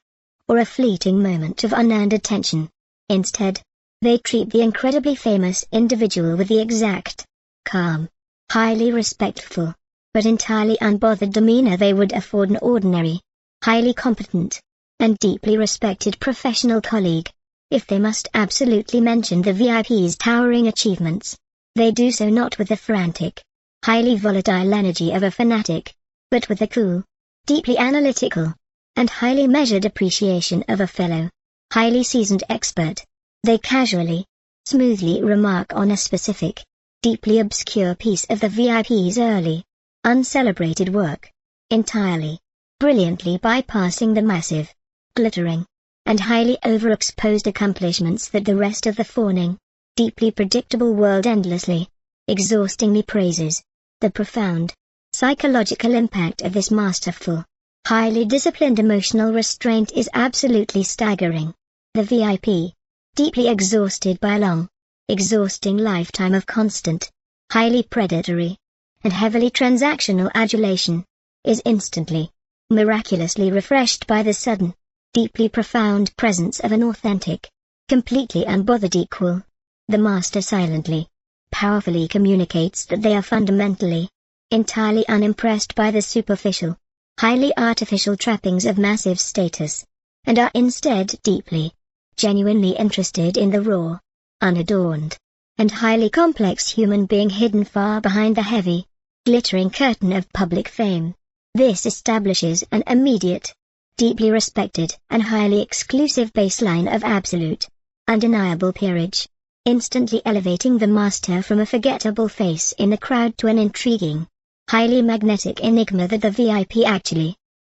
Speaker 1: or a fleeting moment of unearned attention. Instead, they treat the incredibly famous individual with the exact, calm, highly respectful, but entirely unbothered demeanor they would afford an ordinary, highly competent, and deeply respected professional colleague. If they must absolutely mention the VIP's towering achievements, they do so not with the frantic, highly volatile energy of a fanatic, but with the cool, deeply analytical, and highly measured appreciation of a fellow, highly seasoned expert. They casually, smoothly remark on a specific, deeply obscure piece of the VIP's early, uncelebrated work, entirely, brilliantly bypassing the massive, glittering, and highly overexposed accomplishments that the rest of the fawning, deeply predictable world endlessly, exhaustingly praises the profound psychological impact of this masterful, highly disciplined emotional restraint is absolutely staggering. The VIP, deeply exhausted by a long, exhausting lifetime of constant, highly predatory, and heavily transactional adulation, is instantly, miraculously refreshed by the sudden, deeply profound presence of an authentic, completely unbothered equal. The master silently, powerfully communicates that they are fundamentally, entirely unimpressed by the superficial, highly artificial trappings of massive status, and are instead deeply, genuinely interested in the raw, unadorned, and highly complex human being hidden far behind the heavy, glittering curtain of public fame. This establishes an immediate, deeply respected and highly exclusive baseline of absolute, undeniable peerage, instantly elevating the master from a forgettable face in the crowd to an intriguing, highly magnetic enigma that the VIP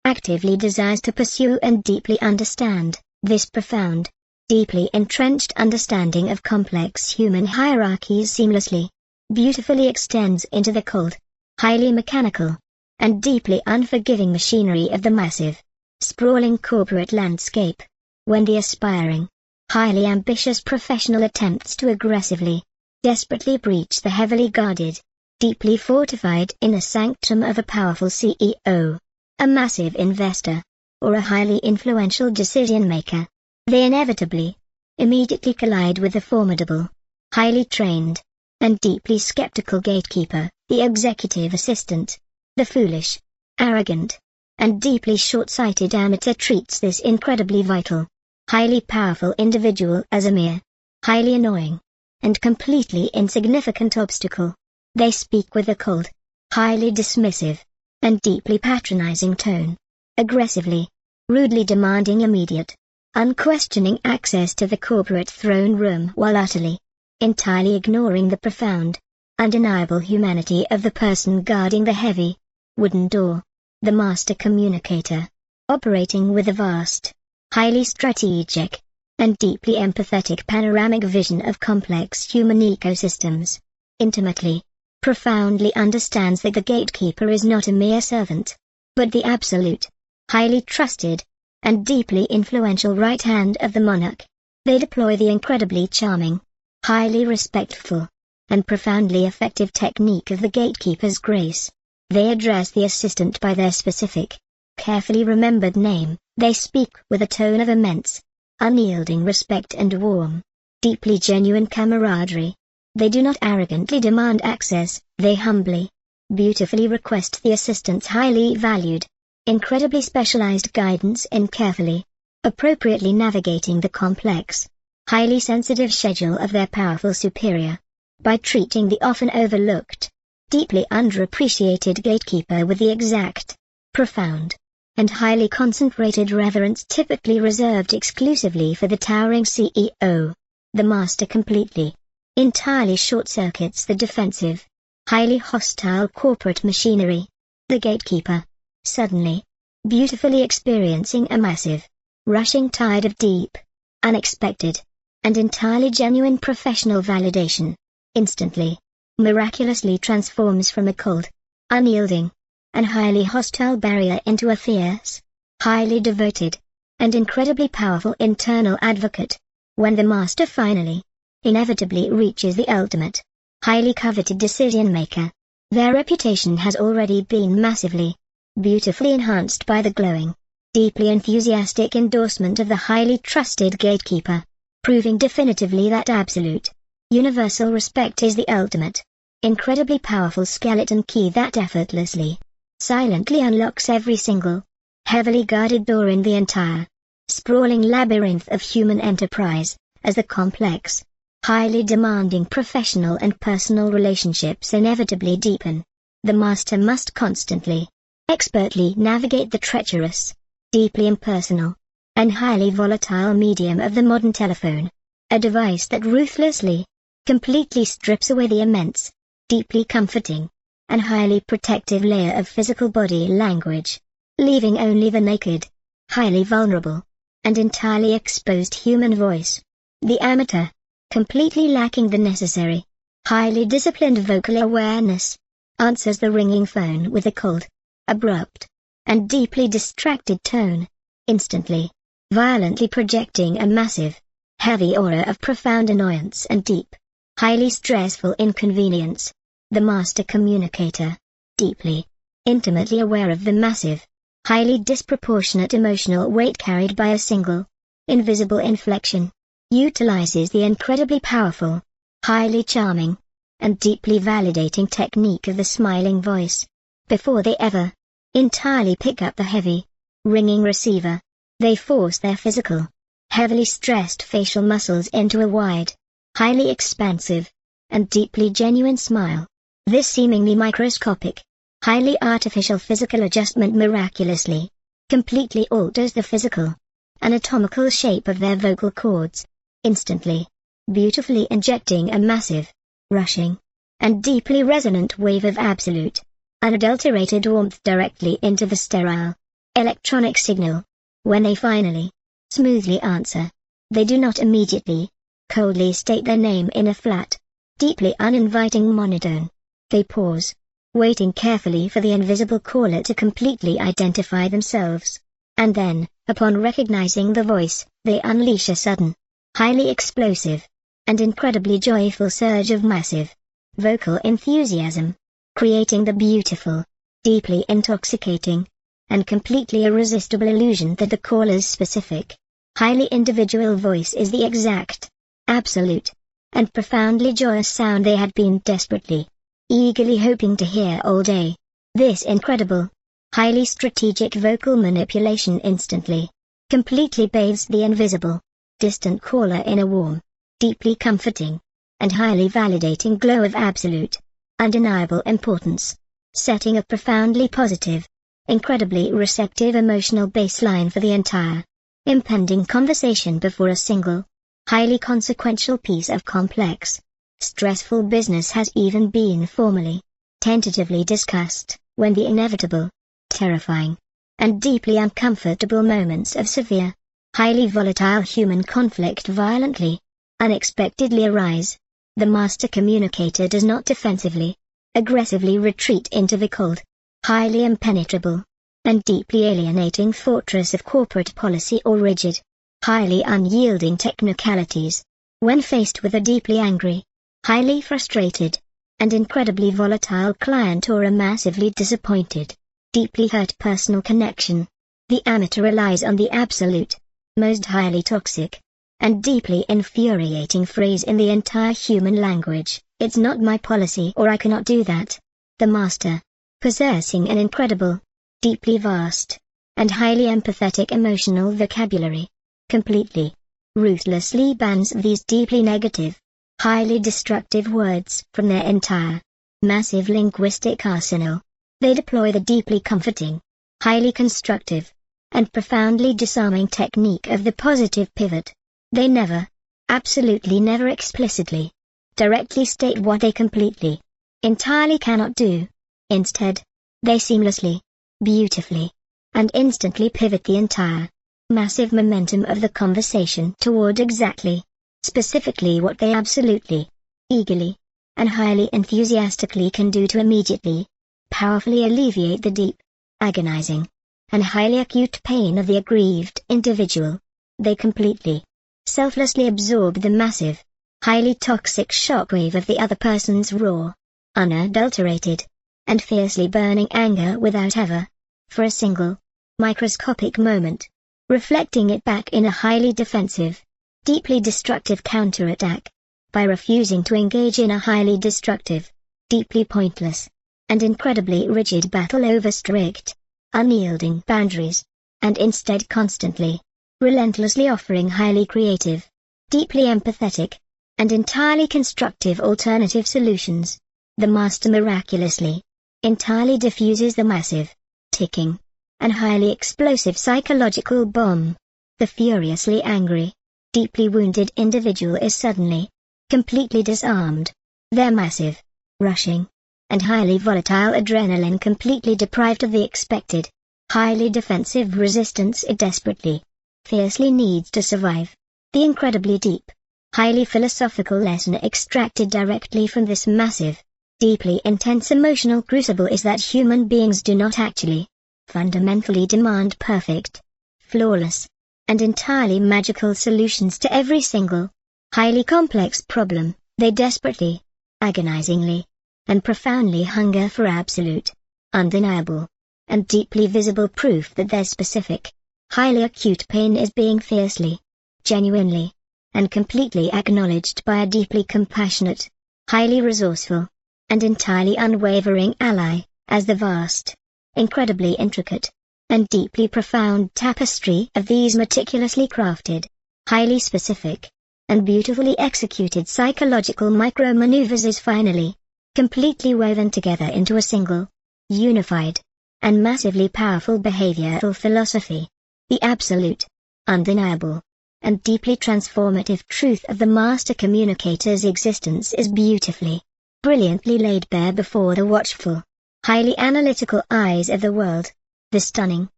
Speaker 1: actively desires to pursue and deeply understand. This profound, deeply entrenched understanding of complex human hierarchies seamlessly, beautifully extends into the cold, highly mechanical, and deeply unforgiving machinery of the massive, sprawling corporate landscape, when the aspiring, highly ambitious professional attempts to aggressively, desperately breach the heavily guarded, deeply fortified inner sanctum of a powerful CEO, a massive investor, or a highly influential decision-maker. They inevitably, immediately collide with the formidable, highly trained, and deeply skeptical gatekeeper, the executive assistant. The foolish, arrogant, and deeply short-sighted amateur treats this incredibly vital, highly powerful individual as a mere, highly annoying, and completely insignificant obstacle. They speak with a cold, highly dismissive, and deeply patronizing tone, aggressively, rudely demanding immediate, unquestioning access to the corporate throne room while utterly, entirely ignoring the profound, undeniable humanity of the person guarding the heavy, wooden door. The master communicator, operating with a vast, highly strategic, and deeply empathetic panoramic vision of complex human ecosystems, intimately, profoundly understands that the gatekeeper is not a mere servant, but the absolute, highly trusted, and deeply influential right hand of the monarch. They deploy the incredibly charming, highly respectful, and profoundly effective technique of the gatekeeper's grace. They address the assistant by their specific, carefully remembered name. They speak with a tone of immense, unyielding respect and warm, deeply genuine camaraderie. They do not arrogantly demand access, they humbly, beautifully request the assistant's highly valued, incredibly specialized guidance in carefully, appropriately navigating the complex, highly sensitive schedule of their powerful superior. By treating the often overlooked, deeply underappreciated gatekeeper with the exact, profound, and highly concentrated reverence typically reserved exclusively for the towering CEO, the master completely, entirely short-circuits the defensive, highly hostile corporate machinery. The gatekeeper, suddenly, beautifully experiencing a massive, rushing tide of deep, unexpected, and entirely genuine professional validation, instantly, miraculously transforms from a cold, unyielding, and highly hostile barrier into a fierce, highly devoted, and incredibly powerful internal advocate. When the master finally, inevitably reaches the ultimate, highly coveted decision-maker, their reputation has already been massively, beautifully enhanced by the glowing, deeply enthusiastic endorsement of the highly trusted gatekeeper, proving definitively that absolute, universal respect is the ultimate, incredibly powerful skeleton key that effortlessly, silently unlocks every single, heavily guarded door in the entire, sprawling labyrinth of human enterprise. As the complex, highly demanding professional and personal relationships inevitably deepen, the master must constantly, expertly navigate the treacherous, deeply impersonal, and highly volatile medium of the modern telephone, a device that ruthlessly, completely strips away the immense, deeply comforting, and highly protective layer of physical body language, leaving only the naked, highly vulnerable, and entirely exposed human voice. The amateur, completely lacking the necessary, highly disciplined vocal awareness, answers the ringing phone with a cold, abrupt, and deeply distracted tone, instantly, violently projecting a massive, heavy aura of profound annoyance and deep, highly stressful inconvenience. The master communicator, deeply, intimately aware of the massive, highly disproportionate emotional weight carried by a single, invisible inflection, utilizes the incredibly powerful, highly charming, and deeply validating technique of the smiling voice. Before they ever entirely pick up the heavy, ringing receiver, they force their physical, heavily stressed facial muscles into a wide, highly expansive, and deeply genuine smile. This seemingly microscopic, highly artificial physical adjustment miraculously, completely alters the physical, anatomical shape of their vocal cords, instantly, beautifully injecting a massive, rushing, and deeply resonant wave of absolute, unadulterated warmth directly into the sterile, electronic signal. When they finally, smoothly answer, they do not immediately, coldly state their name in a flat, deeply uninviting monotone. They pause, waiting carefully for the invisible caller to completely identify themselves, and then, upon recognizing the voice, they unleash a sudden, highly explosive, and incredibly joyful surge of massive, vocal enthusiasm, creating the beautiful, deeply intoxicating, and completely irresistible illusion that the caller's specific, highly individual voice is the exact, absolute, and profoundly joyous sound they had been desperately, eagerly hoping to hear all day. This incredible, highly strategic vocal manipulation instantly, completely bathes the invisible, distant caller in a warm, deeply comforting, and highly validating glow of absolute, undeniable importance, setting a profoundly positive, incredibly receptive emotional baseline for the entire, impending conversation before a single, highly consequential piece of complex, stressful business has even been formally, tentatively discussed. When the inevitable, terrifying, and deeply uncomfortable moments of severe, highly volatile human conflict violently, unexpectedly arise, the master communicator does not defensively, aggressively retreat into the cold, highly impenetrable, and deeply alienating fortress of corporate policy or rigid, highly unyielding technicalities. When faced with a deeply angry, highly frustrated, and incredibly volatile client or a massively disappointed, deeply hurt personal connection, the amateur relies on the absolute, most highly toxic, and deeply infuriating phrase in the entire human language: "It's not my policy," or "I cannot do that." The master, possessing an incredible, deeply vast, and highly empathetic emotional vocabulary, completely, ruthlessly bans these deeply negative, highly destructive words from their entire, massive linguistic arsenal. They deploy the deeply comforting, highly constructive, and profoundly disarming technique of the positive pivot. They never, absolutely never explicitly, directly state what they completely, entirely cannot do. Instead, they seamlessly, beautifully, and instantly pivot the entire, massive momentum of the conversation toward exactly, specifically what they absolutely, eagerly, and highly enthusiastically can do to immediately, powerfully alleviate the deep, agonizing, and highly acute pain of the aggrieved individual. They completely, selflessly absorb the massive, highly toxic shockwave of the other person's raw, unadulterated, and fiercely burning anger without ever, for a single, microscopic moment, reflecting it back in a highly defensive, deeply destructive counterattack, by refusing to engage in a highly destructive, deeply pointless, and incredibly rigid battle over strict, unyielding boundaries, and instead constantly, relentlessly offering highly creative, deeply empathetic, and entirely constructive alternative solutions. The master miraculously, entirely diffuses the massive, ticking, and highly explosive psychological bomb. The furiously angry, deeply wounded individual is suddenly, completely disarmed. Their massive, rushing, and highly volatile adrenaline completely deprived of the expected, highly defensive resistance it desperately, fiercely needs to survive. The incredibly deep, highly philosophical lesson extracted directly from this massive, deeply intense emotional crucible is that human beings do not actually, fundamentally demand perfect, flawless, and entirely magical solutions to every single, highly complex problem. They desperately, agonizingly, and profoundly hunger for absolute, undeniable, and deeply visible proof that their specific, highly acute pain is being fiercely, genuinely, and completely acknowledged by a deeply compassionate, highly resourceful, and entirely unwavering ally, as the vast, incredibly intricate, and deeply profound tapestry of these meticulously crafted, highly specific, and beautifully executed psychological micro-maneuvers is finally, completely woven together into a single, unified, and massively powerful behavioral philosophy. The absolute, undeniable, and deeply transformative truth of the master communicator's existence is beautifully, brilliantly laid bare before the watchful, highly analytical eyes of the world. The stunning,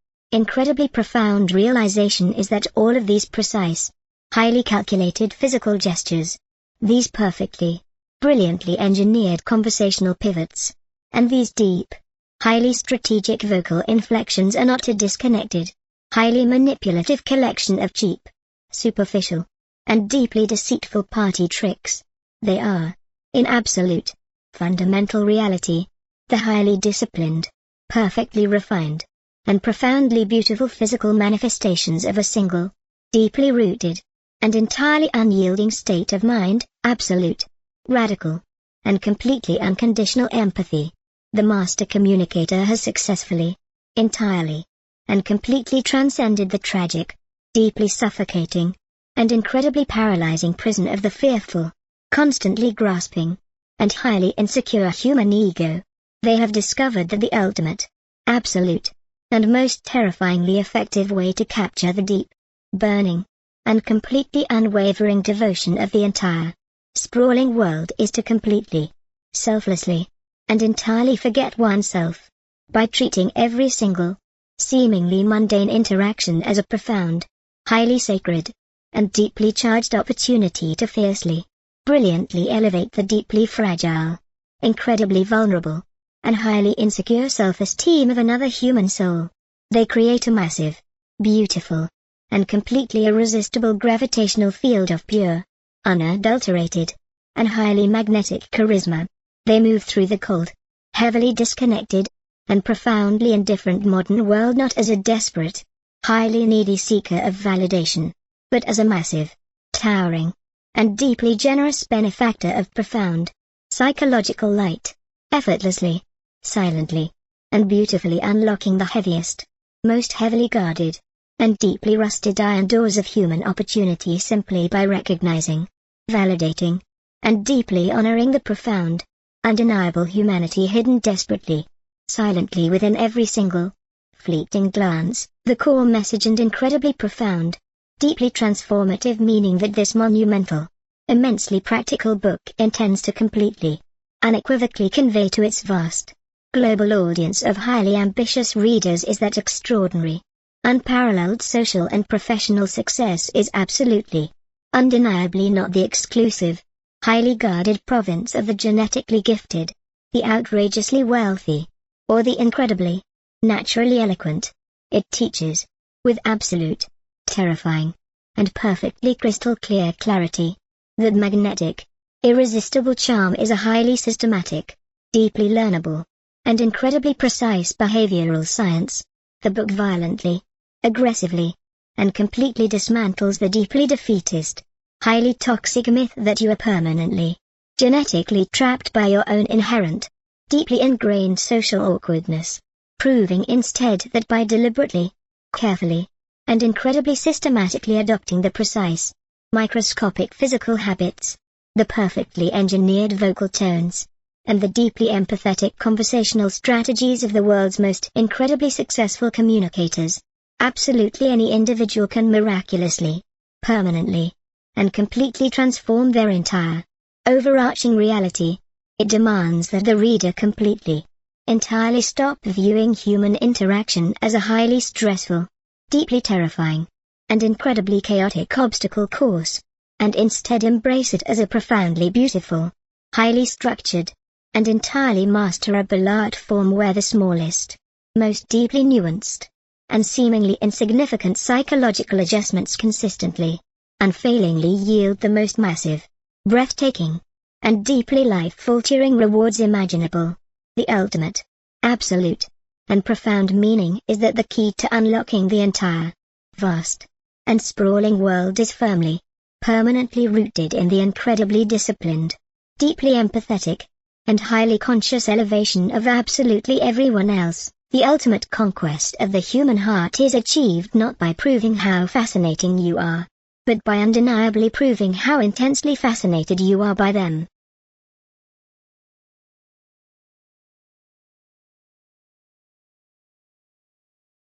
Speaker 1: incredibly profound realization is that all of these precise, highly calculated physical gestures, these perfectly, brilliantly engineered conversational pivots, and these deep, highly strategic vocal inflections are not a disconnected, highly manipulative collection of cheap, superficial, and deeply deceitful party tricks. They are, in absolute, fundamental reality, the highly disciplined, perfectly refined, and profoundly beautiful physical manifestations of a single, deeply rooted, and entirely unyielding state of mind, absolute, radical, and completely unconditional empathy. The master communicator has successfully, entirely, and completely transcended the tragic, deeply suffocating, and incredibly paralyzing prison of the fearful, constantly grasping, and highly insecure human ego. They have discovered that the ultimate, absolute, and most terrifyingly effective way to capture the deep, burning, and completely unwavering devotion of the entire, sprawling world is to completely, selflessly, and entirely forget oneself, by treating every single, seemingly mundane interaction as a profound, highly sacred, and deeply charged opportunity to fiercely, brilliantly elevate the deeply fragile, incredibly vulnerable, and highly insecure self-esteem of another human soul. They create a massive, beautiful, and completely irresistible gravitational field of pure, unadulterated, and highly magnetic charisma. They move through the cold, heavily disconnected, and profoundly indifferent modern world not as a desperate, highly needy seeker of validation, but as a massive, towering, and deeply generous benefactor of profound, psychological light, effortlessly, silently, and beautifully unlocking the heaviest, most heavily guarded, and deeply rusted iron doors of human opportunity simply by recognizing, validating, and deeply honoring the profound, undeniable humanity hidden desperately, silently within every single, fleeting glance. The core message and incredibly profound, deeply transformative meaning that this monumental, immensely practical book intends to completely, unequivocally convey to its vast, global audience of highly ambitious readers is that extraordinary, unparalleled social and professional success is absolutely, undeniably not the exclusive, highly guarded province of the genetically gifted, the outrageously wealthy, or the incredibly, naturally eloquent. It teaches, with absolute, terrifying, and perfectly crystal clear clarity, that magnetic, irresistible charm is a highly systematic, deeply learnable, and incredibly precise behavioral science. The book violently, aggressively, and completely dismantles the deeply defeatist, highly toxic myth that you are permanently, genetically trapped by your own inherent, deeply ingrained social awkwardness, proving instead that by deliberately, carefully, and incredibly systematically adopting the precise, microscopic physical habits, the perfectly engineered vocal tones, and the deeply empathetic conversational strategies of the world's most incredibly successful communicators, absolutely any individual can miraculously, permanently, and completely transform their entire, overarching reality. It demands that the reader completely, entirely stop viewing human interaction as a highly stressful, deeply terrifying, and incredibly chaotic obstacle course, and instead embrace it as a profoundly beautiful, highly structured, and entirely masterable art form where the smallest, most deeply nuanced, and seemingly insignificant psychological adjustments consistently, unfailingly yield the most massive, breathtaking, and deeply life-altering rewards imaginable. The ultimate, absolute, and profound meaning is that the key to unlocking the entire, vast, and sprawling world is firmly, permanently rooted in the incredibly disciplined, deeply empathetic, and highly conscious elevation of absolutely everyone else. The ultimate conquest of the human heart is achieved not by proving how fascinating you are, but by undeniably proving how intensely fascinated you are by them.